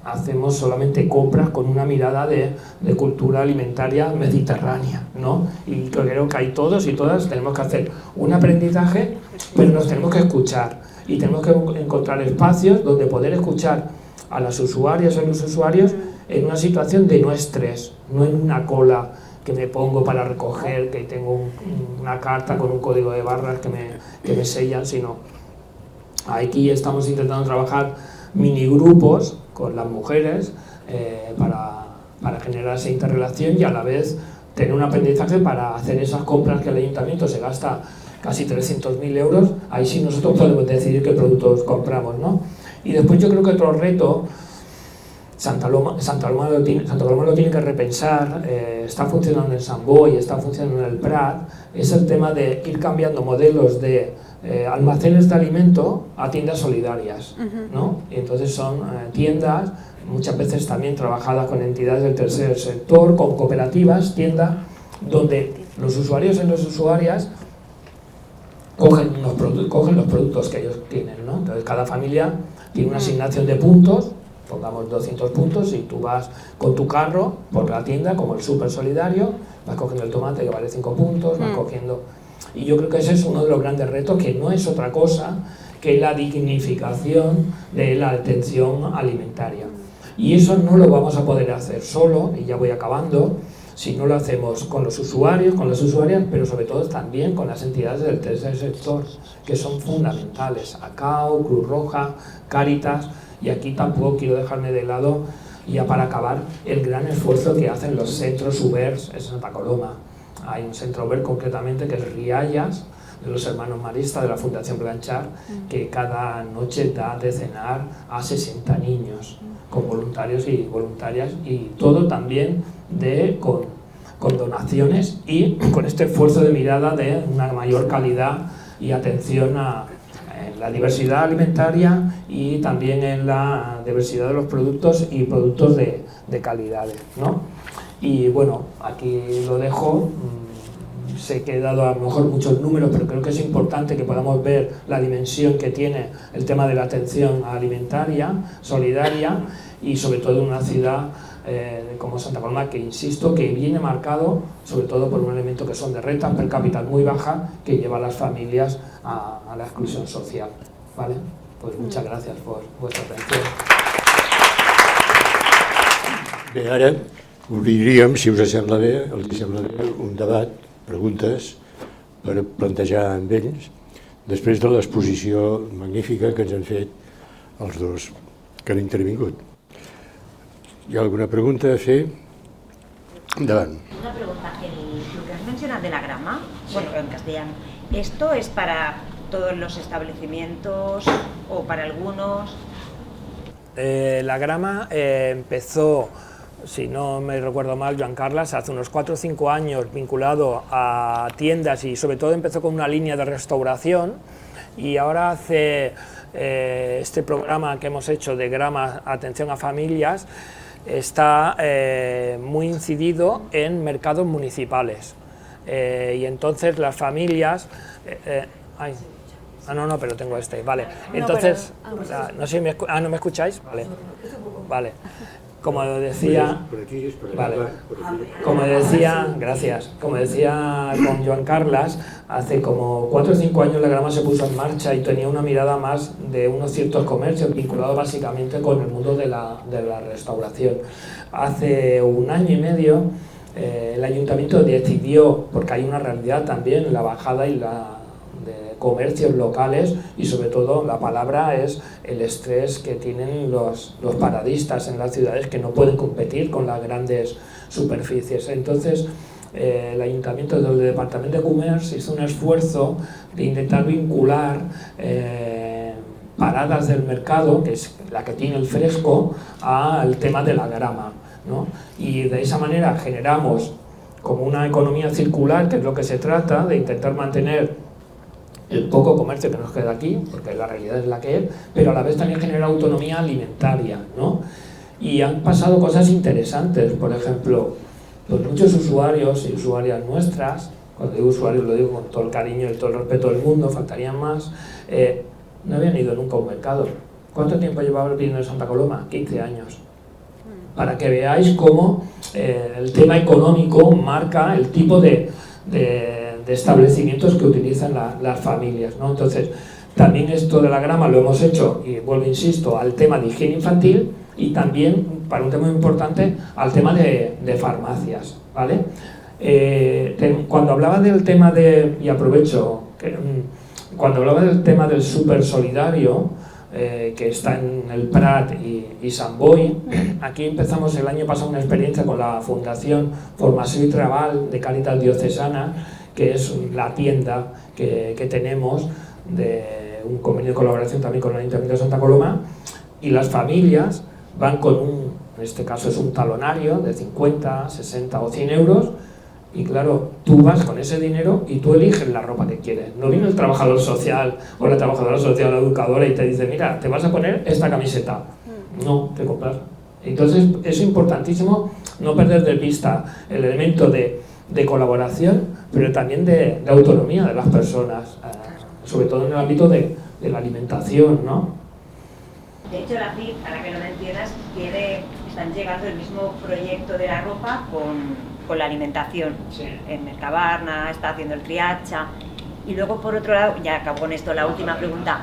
hacemos solamente compras con una mirada de cultura alimentaria mediterránea, ¿no? Y creo que hay todos y todas tenemos que hacer un aprendizaje, pero nos tenemos que escuchar y tenemos que encontrar espacios donde poder escuchar a las usuarias o los usuarios en una situación de no estrés, no en una cola que me pongo para recoger, que tengo una carta con un código de barras que me sellan, sino aquí estamos intentando trabajar minigrupos con las mujeres para generar esa interrelación y a la vez tener un aprendizaje para hacer esas compras que el ayuntamiento se gasta casi 300.000 euros, ahí sí nosotros podemos decidir qué productos compramos, ¿no? Y después yo creo que otro reto, Santa Coloma lo tiene que repensar, está funcionando en Sant Boi, está funcionando en el Prat, es el tema de ir cambiando modelos de almacenes de alimento a tiendas solidarias, ¿no? Y entonces son tiendas, muchas veces también trabajadas con entidades del tercer sector, con cooperativas, tiendas donde los usuarios y las usuarias cogen los productos que ellos tienen, ¿no? Entonces cada familia tiene una asignación de puntos, pongamos 200 puntos, y tú vas con tu carro por la tienda, como el súper solidario, vas cogiendo el tomate que vale 5 puntos, vas cogiendo... Y yo creo que ese es uno de los grandes retos, que no es otra cosa que la dignificación de la atención alimentaria. Y eso no lo vamos a poder hacer solo, y ya voy acabando, si no lo hacemos con los usuarios, con las usuarias, pero sobre todo también con las entidades del tercer sector, que son fundamentales, ACAO, Cruz Roja, Cáritas, y aquí tampoco quiero dejarme de lado, ya para acabar, el gran esfuerzo que hacen los centros UBERs en Santa Coloma. Hay un centro UBER concretamente que es Riallas, de los hermanos maristas de la Fundación Blanchard, que cada noche da de cenar a 60 niños, con voluntarios y voluntarias, y todo también con donaciones y con este esfuerzo de mirada de una mayor calidad y atención a la diversidad alimentaria, y también en la diversidad de los productos y productos de calidades, ¿no? Y bueno, aquí lo dejo. Sé que he dado a lo mejor muchos números, pero creo que es importante que podamos ver la dimensión que tiene el tema de la atención alimentaria, solidaria, y sobre todo en una ciudad como Santa Coloma, que insisto, que viene marcado sobre todo por un elemento que son de renta per cápita muy baja, que lleva a las familias a la exclusión social, ¿vale? Pues muchas gracias por vuestra atención. Bé, ara obriríem, si us sembla bé, un debat, preguntes, per plantejar amb ells, després de l'exposició magnífica que ens han fet els dos que han intervingut. ¿Hi ha alguna pregunta a fer? Endavant. Una pregunta. Lo que has mencionado de la grama, bueno, en castellano, ¿esto es para todos los establecimientos o para algunos? La grama empezó, si no me recuerdo mal, Joan Carles, hace unos 4 o 5 años, vinculado a tiendas, y sobre todo empezó con una línea de restauración, y ahora hace este programa que hemos hecho de grama, atención a familias, está muy incidido en mercados municipales, y entonces las familias... no, pero tengo este, vale. Entonces, no sé, ¿no me escucháis? Vale. Como decía, vale. Como decía, gracias, como decía con Joan Carles, hace como 4 o 5 años la grama se puso en marcha y tenía una mirada más de unos ciertos comercios vinculados básicamente con el mundo de la restauración. Hace 1 año y medio el ayuntamiento decidió, porque hay una realidad también, la bajada y de comercios locales, y sobre todo la palabra es el estrés que tienen los paradistas en las ciudades, que no pueden competir con las grandes superficies. Entonces el ayuntamiento del departamento de comercio hizo un esfuerzo de intentar vincular paradas del mercado, que es la que tiene el fresco, al tema de la grama, ¿no? Y de esa manera generamos como una economía circular, que es lo que se trata, de intentar mantener el poco comercio que nos queda aquí, porque la realidad es la que es, pero a la vez también genera autonomía alimentaria, ¿no? Y han pasado cosas interesantes. Por ejemplo, pues muchos usuarios y usuarias nuestras, cuando digo usuarios lo digo con todo el cariño y todo el respeto del mundo, faltarían más, no habían ido nunca a un mercado. ¿Cuánto tiempo llevaba viviendo en Santa Coloma? 15 años. Para que veáis cómo el tema económico marca el tipo de establecimientos que utilizan las familias, ¿no? Entonces, también esto de la grama lo hemos hecho, y vuelvo, insisto, al tema de higiene infantil, y también, para un tema muy importante, al tema de farmacias, ¿vale? Cuando hablaba del tema y aprovecho, cuando hablaba del tema del súper solidario, que está en el Prat y Sant Boi, aquí empezamos el año pasado una experiencia con la Fundación Formació i Treball de Cáritas Diocesana, que es la tienda que tenemos, de un convenio de colaboración también con el Ayuntamiento de Santa Coloma, y las familias van con en este caso es un talonario de 50, 60 o 100 euros, y claro, tú vas con ese dinero y tú eliges la ropa que quieres. No viene el trabajador social o la trabajadora social, la educadora, y te dice, mira, te vas a poner esta camiseta. No, te compras. Entonces es importantísimo no perder de vista el elemento de de colaboración, pero también de autonomía de las personas, sobre todo en el ámbito de la alimentación, ¿no? De hecho, la CIF, a la que lo mencionas, están llegando el mismo proyecto de la ropa con la alimentación. Sí. En Mercabarna está haciendo el Triacha. Y luego, por otro lado, ya acabo con esto, la última pregunta.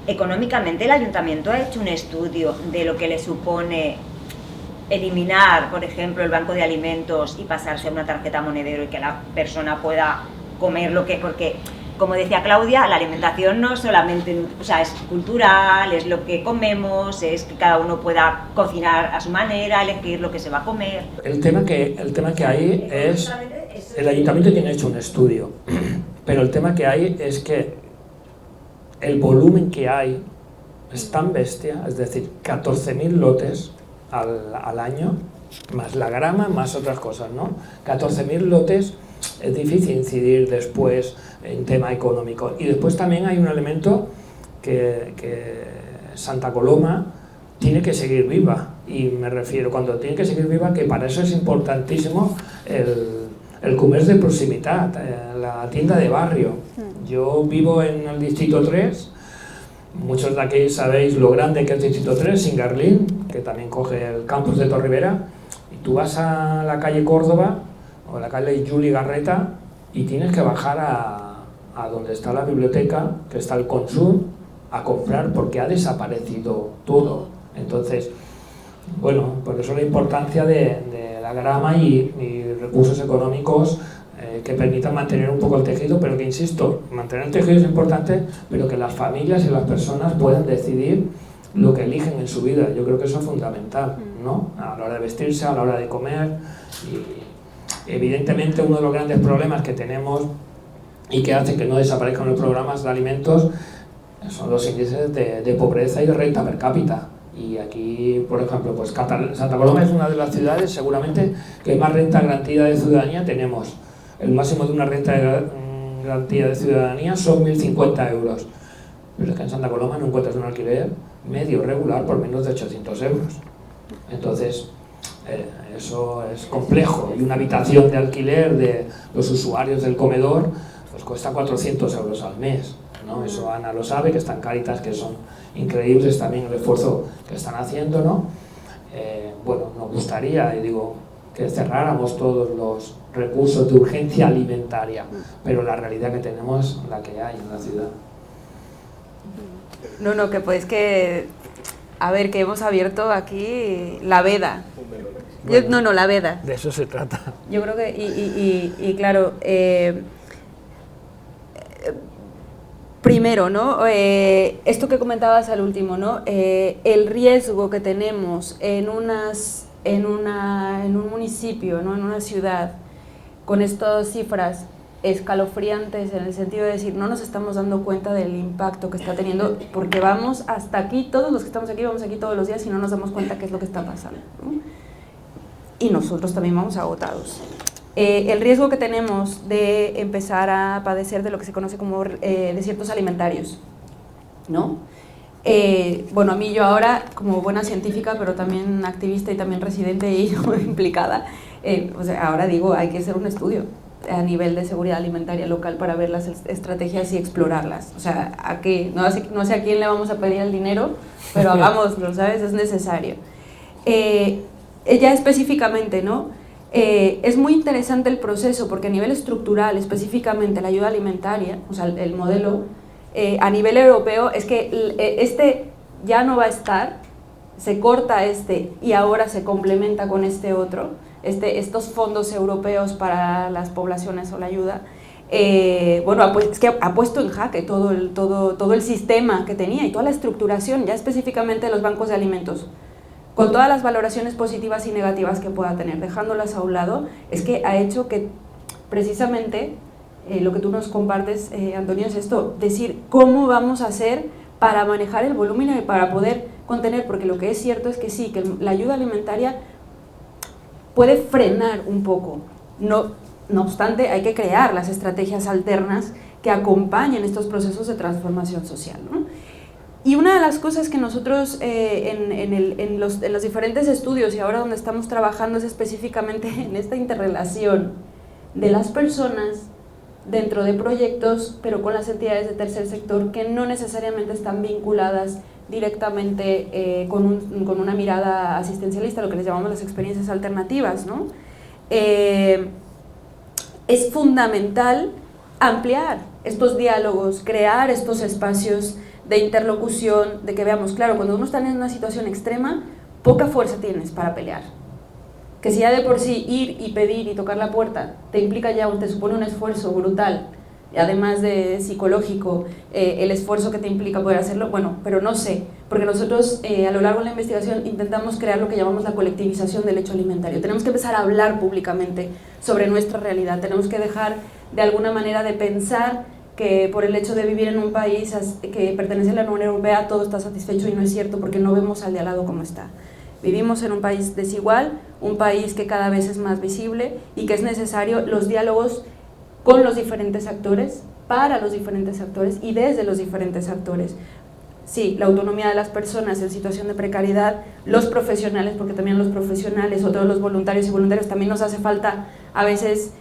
Económicamente, el ayuntamiento ha hecho un estudio de lo que le supone eliminar, por ejemplo, el banco de alimentos y pasarse a una tarjeta monedero y que la persona pueda comer lo que... Porque, como decía Claudia, la alimentación no solamente, o sea, es cultural, es lo que comemos, es que cada uno pueda cocinar a su manera, elegir lo que se va a comer. El tema que hay es... El ayuntamiento tiene hecho un estudio, pero el tema que hay es que el volumen que hay es tan bestia, es decir, 14.000 lotes al año, más la grama, más otras cosas, ¿no? 14.000 lotes, es difícil incidir después en tema económico. Y después también hay un elemento que Santa Coloma tiene que seguir viva, y me refiero, cuando tiene que seguir viva, que para eso es importantísimo el comercio de proximidad, la tienda de barrio. Yo vivo en el Distrito 3, muchos de aquí sabéis lo grande que es el Distrito 3, Singarlín, que también coge el campus de Torribera, y tú vas a la calle Córdoba o la calle Juli Garreta y tienes que bajar a donde está la biblioteca, que está el Consum, a comprar, porque ha desaparecido todo. Entonces, bueno, por eso la importancia de la grama y recursos económicos que permitan mantener un poco el tejido, pero que, insisto, mantener el tejido es importante, pero que las familias y las personas puedan decidir lo que eligen en su vida. Yo creo que eso es fundamental, ¿no? A la hora de vestirse, a la hora de comer. Y evidentemente uno de los grandes problemas que tenemos y que hace que no desaparezcan los programas de alimentos son los índices de pobreza y de renta per cápita. Y aquí, por ejemplo, pues Santa Coloma es una de las ciudades seguramente que más renta garantida de ciudadanía tenemos. El máximo de una renta garantía de ciudadanía son 1.050 euros. Pero es que en Santa Coloma no encuentras un alquiler medio regular por menos de 800 euros. Entonces, eso es complejo. Y una habitación de alquiler de los usuarios del comedor pues cuesta 400 euros al mes, ¿no? Eso Ana lo sabe, que están Cáritas, que son increíbles también el esfuerzo que están haciendo, ¿no? Bueno, nos gustaría, y digo, que cerráramos todos los recursos de urgencia alimentaria, pero la realidad que tenemos es la que hay en la ciudad. No, que pues que... A ver, que hemos abierto aquí la veda. Bueno, la veda. De eso se trata. Yo creo que, y claro, primero, ¿no? Esto que comentabas al último, ¿no? El riesgo que tenemos en un municipio, ¿no? En una ciudad, con estas cifras escalofriantes en el sentido de decir, no nos estamos dando cuenta del impacto que está teniendo, porque vamos hasta aquí, todos los que estamos aquí vamos aquí todos los días y no nos damos cuenta qué es lo que está pasando, ¿no? Y nosotros también vamos agotados. El riesgo que tenemos de empezar a padecer de lo que se conoce como desiertos alimentarios, ¿no? Bueno, a mí yo ahora, como buena científica, pero también activista y también residente y implicada, o sea, ahora digo, hay que hacer un estudio a nivel de seguridad alimentaria local para ver las estrategias y explorarlas. O sea, no sé a quién le vamos a pedir el dinero, pero hagámoslo, ¿sabes? Es necesario. Ya específicamente, ¿no? Es muy interesante el proceso porque a nivel estructural, específicamente la ayuda alimentaria, o sea, el modelo, a nivel europeo, es que este ya no va a estar, se corta y ahora se complementa con este otro, estos fondos europeos para las poblaciones o la ayuda. Bueno, pues es que ha puesto en jaque todo el sistema que tenía y toda la estructuración, ya específicamente de los bancos de alimentos, con todas las valoraciones positivas y negativas que pueda tener, dejándolas a un lado, es que ha hecho que precisamente lo que tú nos compartes, Antonio, es esto, decir cómo vamos a hacer para manejar el volumen y para poder contener, porque lo que es cierto es que sí, que la ayuda alimentaria puede frenar un poco, no obstante hay que crear las estrategias alternas que acompañen estos procesos de transformación social, ¿no? Y una de las cosas que nosotros en los diferentes estudios y ahora donde estamos trabajando es específicamente en esta interrelación de las personas dentro de proyectos, pero con las entidades de tercer sector que no necesariamente están vinculadas directamente con una mirada asistencialista, lo que les llamamos las experiencias alternativas, ¿no? Es fundamental ampliar estos diálogos, crear estos espacios de interlocución, de que veamos, claro, cuando uno está en una situación extrema, poca fuerza tienes para pelear. Que si ya de por sí ir y pedir y tocar la puerta te implica ya, te supone un esfuerzo brutal, además de psicológico, el esfuerzo que te implica poder hacerlo, bueno, pero no sé, porque nosotros a lo largo de la investigación intentamos crear lo que llamamos la colectivización del hecho alimentario. Tenemos que empezar a hablar públicamente sobre nuestra realidad, tenemos que dejar de alguna manera de pensar que por el hecho de vivir en un país que pertenece a la Unión Europea todo está satisfecho, y no es cierto, porque no vemos al de al lado como está. Vivimos en un país desigual, un país que cada vez es más visible y que es necesario los diálogos con los diferentes actores, para los diferentes actores y desde los diferentes actores. Sí, la autonomía de las personas en situación de precariedad, los profesionales, porque también los profesionales o todos los voluntarios y voluntarios también nos hace falta a veces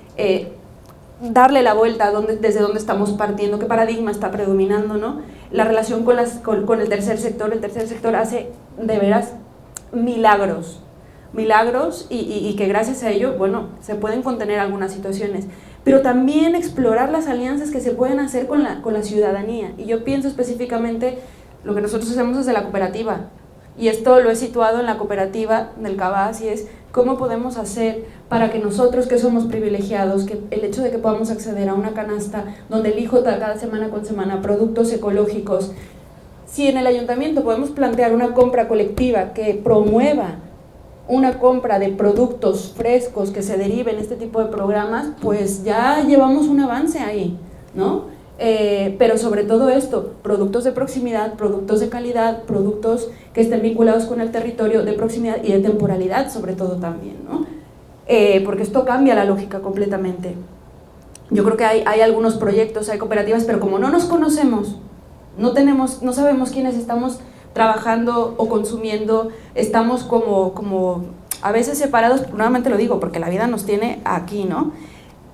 darle la vuelta desde donde estamos partiendo, qué paradigma está predominando, ¿no? La relación con el tercer sector hace de veras milagros y que gracias a ello, bueno, se pueden contener algunas situaciones, pero también explorar las alianzas que se pueden hacer con la ciudadanía. Y yo pienso específicamente lo que nosotros hacemos desde la cooperativa, y esto lo he situado en la cooperativa del Cabas, y es cómo podemos hacer para que nosotros que somos privilegiados, que el hecho de que podamos acceder a una canasta donde elijo cada semana con semana productos ecológicos, si en el ayuntamiento podemos plantear una compra colectiva que promueva una compra de productos frescos que se deriven este tipo de programas, pues ya llevamos un avance ahí, ¿no? Pero sobre todo esto, productos de proximidad, productos de calidad, productos que estén vinculados con el territorio, de proximidad y de temporalidad sobre todo también, ¿no? Porque esto cambia la lógica completamente. Yo creo que hay algunos proyectos, hay cooperativas, pero como no nos conocemos, no sabemos quiénes estamos trabajando o consumiendo, estamos como a veces separados, nuevamente lo digo, porque la vida nos tiene aquí, ¿no?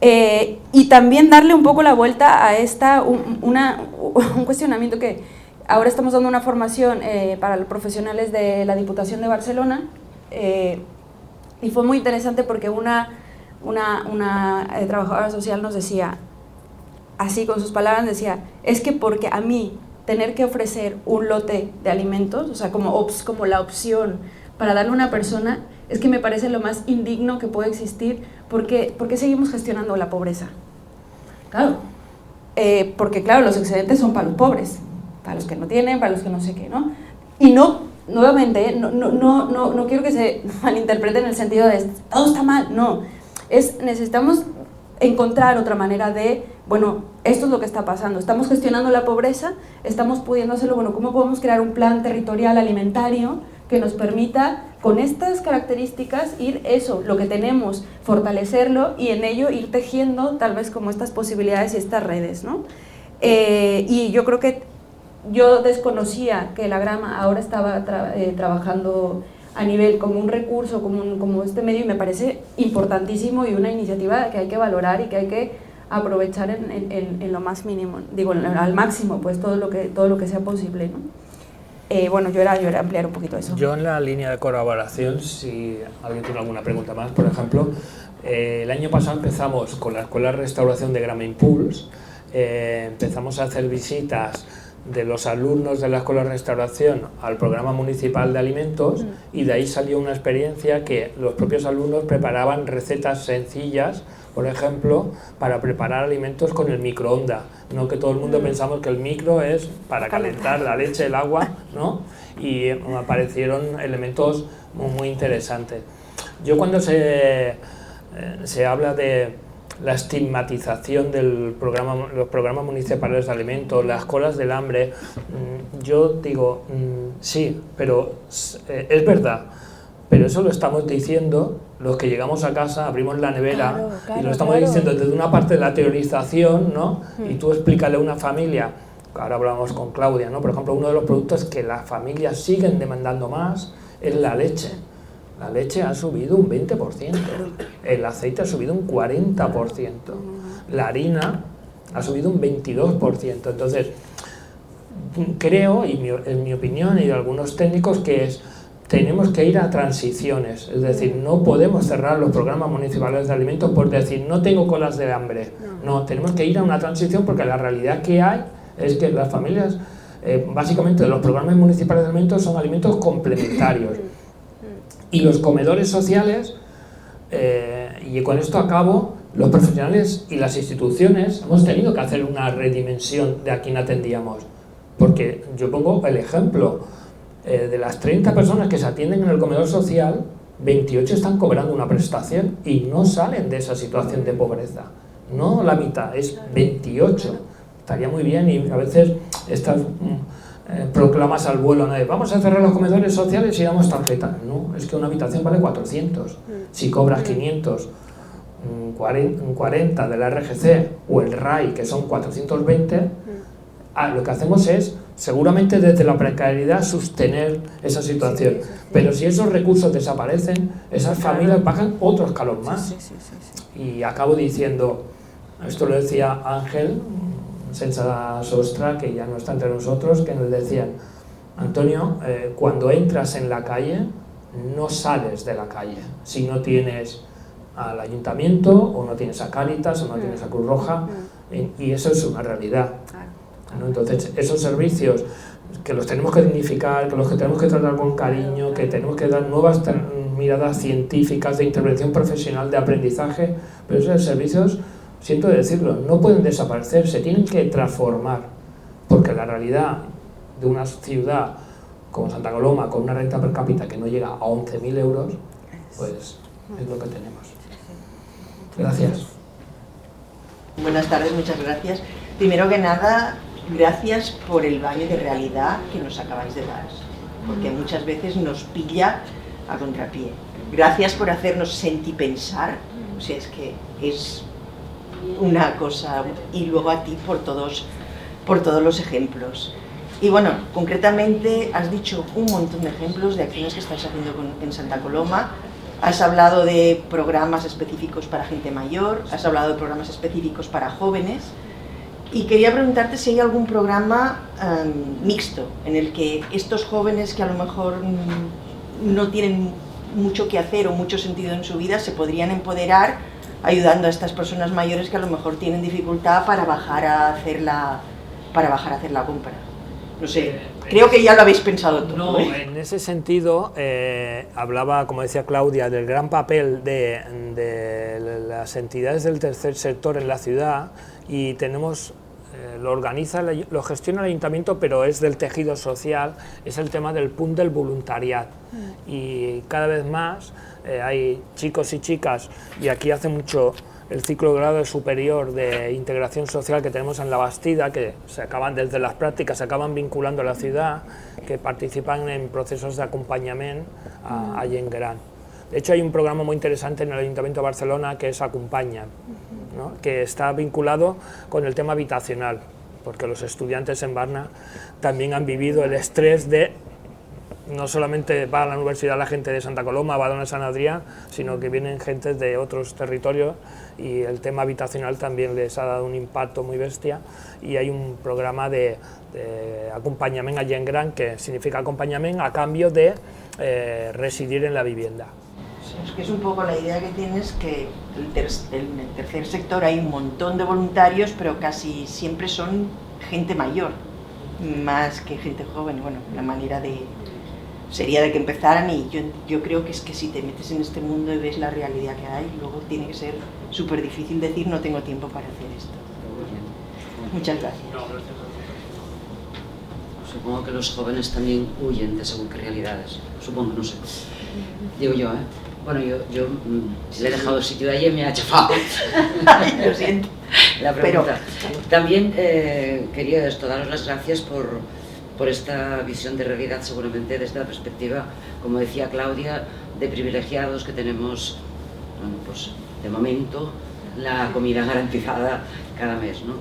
Y también darle un poco la vuelta a un cuestionamiento que ahora estamos dando una formación para los profesionales de la Diputación de Barcelona, y fue muy interesante porque una trabajadora social nos decía, así con sus palabras, decía, es que porque a mí tener que ofrecer un lote de alimentos, o sea, como la opción para darle a una persona, es que me parece lo más indigno que puede existir, porque seguimos gestionando la pobreza. Claro, porque claro, los excedentes son para los pobres, para los que no tienen, para los que no sé qué, ¿no? Y no, nuevamente, no quiero que se malinterprete en el sentido de todo está mal, no, necesitamos encontrar otra manera de, bueno, esto es lo que está pasando, estamos gestionando la pobreza, estamos pudiendo hacerlo, bueno, ¿cómo podemos crear un plan territorial alimentario que nos permita, con estas características, lo que tenemos, fortalecerlo y en ello ir tejiendo tal vez como estas posibilidades y estas redes, ¿no? Y yo creo que yo desconocía que la Grama ahora estaba trabajando a nivel como un recurso, como este medio, y me parece importantísimo y una iniciativa que hay que valorar y que hay que aprovechar en lo más mínimo, digo, al máximo, pues todo lo que sea posible, ¿no? Bueno, yo era ampliar un poquito eso. Yo en la línea de colaboración, si alguien tiene alguna pregunta más, por ejemplo, el año pasado empezamos con la Escuela de Restauración de Grama Impulse, empezamos a hacer visitas de los alumnos de la Escuela de Restauración al Programa Municipal de Alimentos, y de ahí salió una experiencia que los propios alumnos preparaban recetas sencillas, por ejemplo, para preparar alimentos con el microondas. No que todo el mundo pensamos que el micro es para calentar la leche, el agua, ¿no? Y aparecieron elementos muy interesantes. Yo cuando se habla de la estigmatización de los programas municipales de alimentos, las colas del hambre, yo digo, sí, pero es verdad. Pero eso lo estamos diciendo los que llegamos a casa, abrimos la nevera, y lo estamos diciendo desde una parte de la teorización, ¿no? Y tú explícale a una familia ahora hablamos con Claudia, ¿no? Por ejemplo, uno de los productos que las familias siguen demandando más es la leche. La leche ha subido un 20%, el aceite ha subido un 40%, la harina ha subido un 22%. Entonces, creo, y en mi opinión y de algunos técnicos, tenemos que ir a transiciones, es decir, no podemos cerrar los programas municipales de alimentos por decir no tengo colas de hambre, no, tenemos que ir a una transición porque la realidad que hay es que las familias, básicamente los programas municipales de alimentos son alimentos complementarios y los comedores sociales, y con esto acabo, los profesionales y las instituciones hemos tenido que hacer una redimensión de a quién atendíamos, porque yo pongo el ejemplo. De las 30 personas que se atienden en el comedor social, 28 están cobrando una prestación y no salen de esa situación de pobreza. No la mitad, es 28. Estaría muy bien, y a veces estas proclamas al vuelo, ¿no? Vamos a cerrar los comedores sociales y damos tarjeta. No, es que una habitación vale 400. Si cobras 500, 40 de la RGC o el RAI, que son 420, lo que hacemos es, seguramente desde la precariedad, sostener esa situación. Pero si esos recursos desaparecen, esas familias bajan otro escalón más. Y acabo diciendo, esto lo decía Ángel Sensa Sostra, que ya no está entre nosotros, que nos decían, Antonio, cuando entras en la calle, no sales de la calle. Si no tienes al ayuntamiento, o no tienes a Cáritas, o no tienes a Cruz Roja, y eso es una realidad. ¿No? Entonces, esos servicios que los tenemos que dignificar, que los que tenemos que tratar con cariño, que tenemos que dar nuevas miradas científicas de intervención profesional, de aprendizaje, pero esos servicios, siento decirlo, no pueden desaparecer, se tienen que transformar, porque la realidad de una ciudad como Santa Coloma, con una renta per cápita que no llega a 11.000 euros, pues es lo que tenemos. Gracias. Buenas tardes, muchas gracias. Primero que nada, gracias por el baño de realidad que nos acabáis de dar, porque muchas veces nos pilla a contrapié. Gracias por hacernos sentipensar, o sea, es que es una cosa, y luego a ti por todos los ejemplos. Y bueno, concretamente has dicho un montón de ejemplos de acciones que estáis haciendo en Santa Coloma. Has hablado de programas específicos para gente mayor, has hablado de programas específicos para jóvenes, y quería preguntarte si hay algún programa mixto en el que estos jóvenes que a lo mejor no tienen mucho que hacer o mucho sentido en su vida se podrían empoderar ayudando a estas personas mayores que a lo mejor tienen dificultad para bajar a hacer la compra. No sé, creo que ya lo habéis pensado todo. No, en ese sentido, hablaba, como decía Claudia, del gran papel de las entidades del tercer sector en la ciudad, y tenemos, lo organiza, lo gestiona el ayuntamiento, pero es del tejido social, es el tema del punt del voluntariat. Y cada vez más hay chicos y chicas, y aquí hace mucho el ciclo de grado superior de integración social que tenemos en La Bastida, que se acaban desde las prácticas, se acaban vinculando a la ciudad, que participan en procesos de acompañamiento a gent gran. De hecho, hay un programa muy interesante en el Ayuntamiento de Barcelona que es Acompaña, ¿no? Que está vinculado con el tema habitacional, porque los estudiantes en Barna también han vivido el estrés de no solamente va a la universidad la gente de Santa Coloma, va a Badalona, San Adrià, sino que vienen gente de otros territorios, y el tema habitacional también les ha dado un impacto muy bestia, y hay un programa de acompañamiento a gent gran, que significa acompañamiento a cambio de residir en la vivienda. Es que es un poco la idea que tienes, que en el tercer sector hay un montón de voluntarios, pero casi siempre son gente mayor, más que gente joven. Bueno, la manera sería de que empezaran, y yo creo que es que si te metes en este mundo y ves la realidad que hay, luego tiene que ser súper difícil decir no tengo tiempo para hacer esto. Muchas gracias. Supongo que los jóvenes también huyen de según qué realidades. Supongo, no sé. Digo yo, ¿eh? Bueno, yo le he dejado el sitio de ayer y me ha chafado. Lo siento. La pregunta. También quería daros las gracias por esta visión de realidad, seguramente desde la perspectiva, como decía Claudia, de privilegiados que tenemos, bueno, pues de momento, la comida garantizada cada mes, ¿no?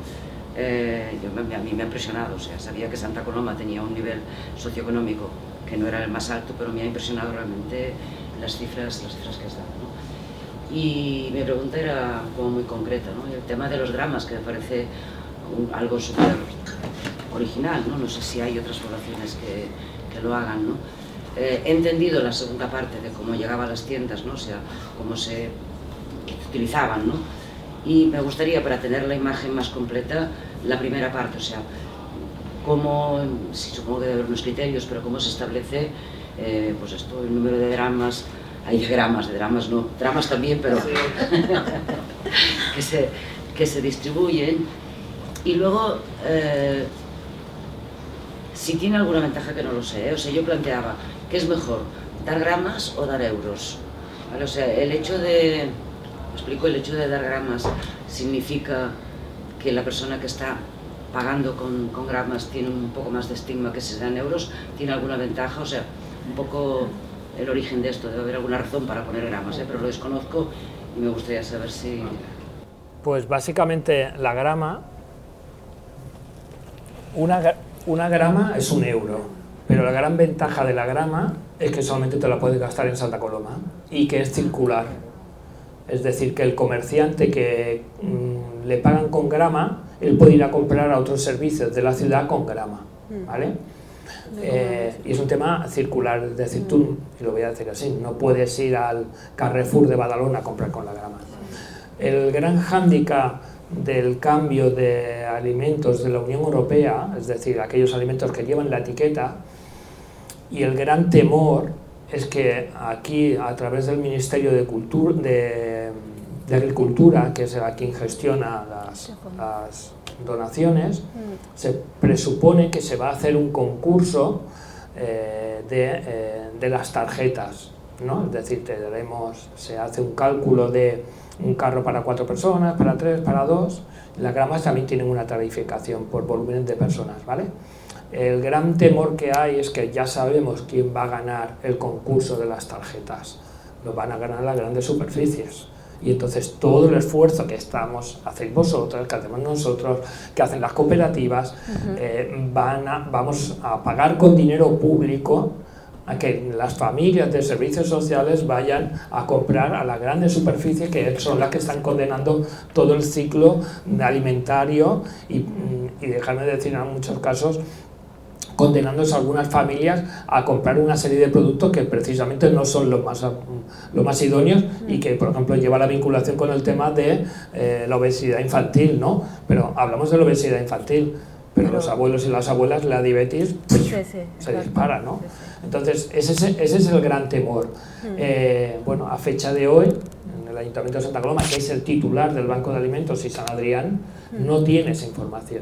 a mí me ha impresionado, o sea, sabía que Santa Coloma tenía un nivel socioeconómico que no era el más alto, pero me ha impresionado realmente las cifras que has dado, ¿no? Y mi pregunta era como muy concreta, ¿no? El tema de los dramas, que me parece algo súper original, ¿no? No sé si hay otras poblaciones que lo hagan, ¿no? He entendido la segunda parte de cómo llegaba a las tiendas, ¿no? O sea, cómo se utilizaban, ¿no? Y me gustaría, para tener la imagen más completa, la primera parte, o sea, cómo, sí, supongo que debe haber unos criterios, pero cómo se establece, pues esto, el número de dramas, hay de dramas no, dramas también, pero que se distribuyen. Y luego, si tiene alguna ventaja, que no lo sé, o sea, yo planteaba, ¿qué es mejor, dar gramas o dar euros? ¿Vale? O sea, el hecho de dar gramas significa que la persona que está pagando con gramas tiene un poco más de estigma que si se dan euros. ¿Tiene alguna ventaja? O sea, un poco el origen de esto, debe haber alguna razón para poner gramas, pero lo desconozco y me gustaría saber si... Pues básicamente la grama, una grama es un euro, pero la gran ventaja de la grama es que solamente te la puedes gastar en Santa Coloma y que es circular. Es decir, que el comerciante que le pagan con grama, él puede ir a comprar a otros servicios de la ciudad con grama, ¿vale? Y es un tema circular, es decir, tú, y lo voy a decir así, no puedes ir al Carrefour de Badalona a comprar con la grama. El gran hándicap del cambio de alimentos de la Unión Europea, es decir, aquellos alimentos que llevan la etiqueta, y el gran temor es que aquí, a través del Ministerio de Agricultura, que es quien gestiona las donaciones, se presupone que se va a hacer un concurso de las tarjetas, ¿no? Es decir, se hace un cálculo de un carro para 4 personas, para 3, para 2. Las gramas también tienen una tarificación por volumen de personas, ¿vale? El gran temor que hay es que ya sabemos quién va a ganar el concurso de las tarjetas. Lo van a ganar las grandes superficies. Y entonces todo el esfuerzo que hacéis vosotros, que hacemos nosotros, que hacen las cooperativas, vamos a pagar con dinero público a que las familias de servicios sociales vayan a comprar a las grandes superficies, que son las que están condenando todo el ciclo alimentario y dejarme decir, en muchos casos, condenándose a algunas familias a comprar una serie de productos que precisamente no son los más idóneos y que, por ejemplo, lleva la vinculación con el tema de la obesidad infantil, ¿no? Pero hablamos de la obesidad infantil, pero los abuelos y las abuelas, la diabetes se dispara, ¿no? Entonces, ese es el gran temor. Bueno, a fecha de hoy, en el Ayuntamiento de Santa Coloma, que es el titular del Banco de Alimentos y San Adrián, no tiene esa información.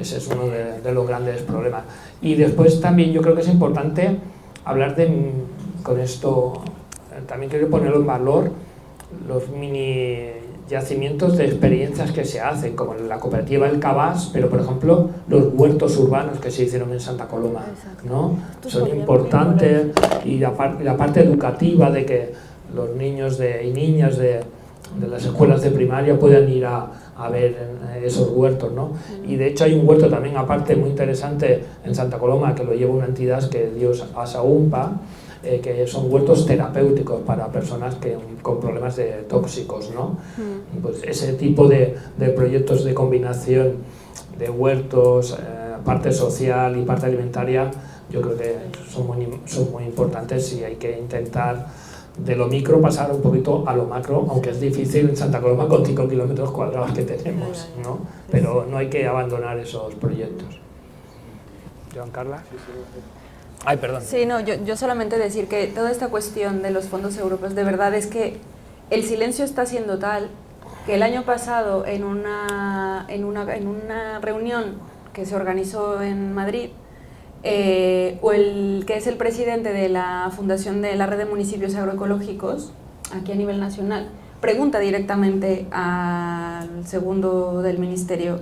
Ese es uno de los grandes problemas. Y después también yo creo que es importante hablar con esto, también quiero ponerlo en valor, los mini yacimientos de experiencias que se hacen, como la cooperativa El Cabás, pero por ejemplo los huertos urbanos que se hicieron en Santa Coloma, ¿no? Son importantes, y la parte educativa de que los niños y niñas de las escuelas de primaria puedan ir a ver esos huertos, ¿no? Y de hecho hay un huerto también aparte muy interesante en Santa Coloma que lo lleva una entidad que Dios Asaumpa, que son huertos terapéuticos para personas con problemas tóxicos, ¿no? Pues ese tipo de proyectos de combinación de huertos, parte social y parte alimentaria, yo creo que son muy importantes y hay que intentar de lo micro pasar un poquito a lo macro, aunque es difícil en Santa Coloma con 5 kilómetros cuadrados que tenemos, ¿no? Pero no hay que abandonar esos proyectos. Joan Carla. Ay, perdón. Sí, no, yo solamente decir que toda esta cuestión de los fondos europeos, de verdad es que el silencio está siendo tal que el año pasado en una reunión que se organizó en Madrid, o el que es el presidente de la Fundación de la Red de Municipios Agroecológicos, aquí a nivel nacional, pregunta directamente al segundo del ministerio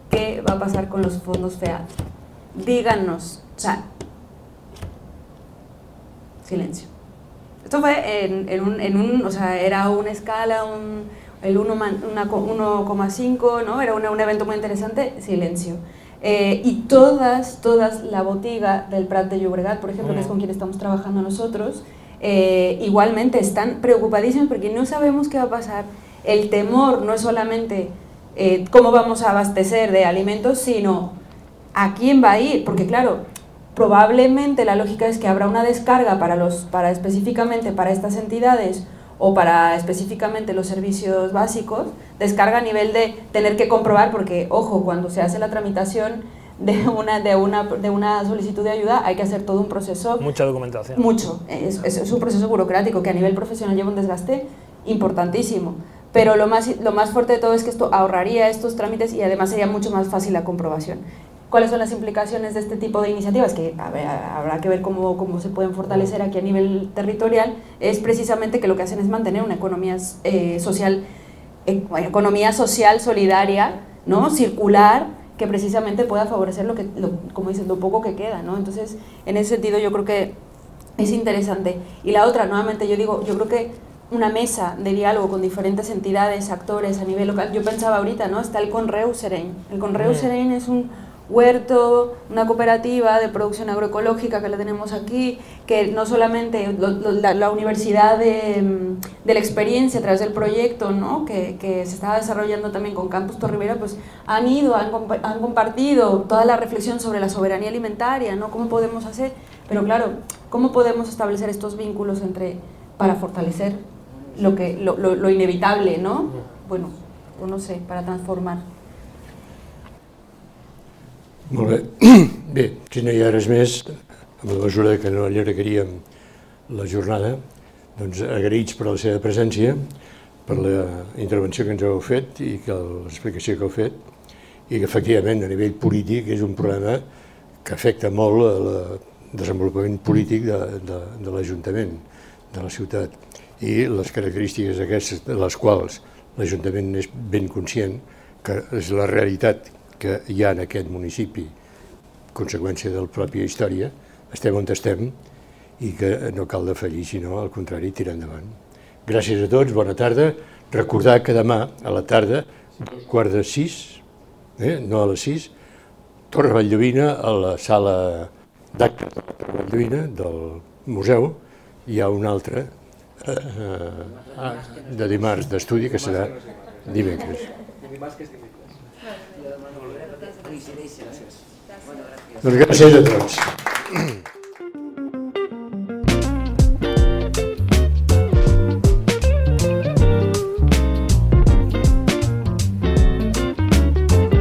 qué va a pasar con los fondos FEAD. Díganos, o sea, silencio. Esto fue o sea, era una escala, el 1,5, ¿no? Era un evento muy interesante, silencio. Y todas la botiga del Prat de Llobregat, por ejemplo, que es con quien estamos trabajando nosotros, igualmente están preocupadísimos porque no sabemos qué va a pasar. El temor no es solamente cómo vamos a abastecer de alimentos, sino a quién va a ir, porque claro, probablemente la lógica es que habrá una descarga para específicamente para estas entidades o para específicamente los servicios básicos, descarga a nivel de tener que comprobar, porque ojo, cuando se hace la tramitación de una solicitud de ayuda hay que hacer todo un proceso. Mucha documentación. Mucho, es un proceso burocrático que a nivel profesional lleva un desgaste importantísimo. Pero lo más fuerte de todo es que esto ahorraría estos trámites y además sería mucho más fácil la comprobación. ¿Cuáles son las implicaciones de este tipo de iniciativas? Que habrá que ver cómo se pueden fortalecer aquí a nivel territorial. Es precisamente que lo que hacen es mantener una economía social solidaria, ¿no? Circular, que precisamente pueda favorecer como dices, lo poco que queda, ¿no? Entonces, en ese sentido yo creo que es interesante. Y la otra, nuevamente, yo creo que una mesa de diálogo con diferentes entidades, actores a nivel local. Yo pensaba ahorita, ¿no? Está el Conreu Sereny. El Conreu Sereny es un huerto, una cooperativa de producción agroecológica que la tenemos aquí, que no solamente la Universidad de la Experiencia a través del proyecto, ¿no? que se estaba desarrollando también con Campus Torribera, pues han compartido toda la reflexión sobre la soberanía alimentaria, ¿no? Cómo podemos hacer, pero claro, cómo podemos establecer estos vínculos para fortalecer lo inevitable, ¿no? Bueno, no sé, para transformar. Molt bé. Bé, si no hi ha res més, a la mesura que no allargaríem la jornada, doncs agraïts per la seva presència, per la intervenció que ens heu fet i l'explicació que heu fet, i que efectivament a nivell polític és un problema que afecta molt el desenvolupament polític de l'Ajuntament, de la ciutat, i les característiques aquestes de les quals l'Ajuntament és ben conscient que és la realitat que hi ha en aquest municipi, conseqüència de la pròpia història, estem on estem i que no cal defallir, sinó al contrari, tirar endavant. Gràcies a tots, bona tarda. Recordar que demà a la tarda, 5:15, no a les 6, Torre Valldevina, a la sala d'actes de la Torre Valldevina del museu, hi ha una altra de dimarts d'estudi que serà dimecres. Doncs gràcies a tots.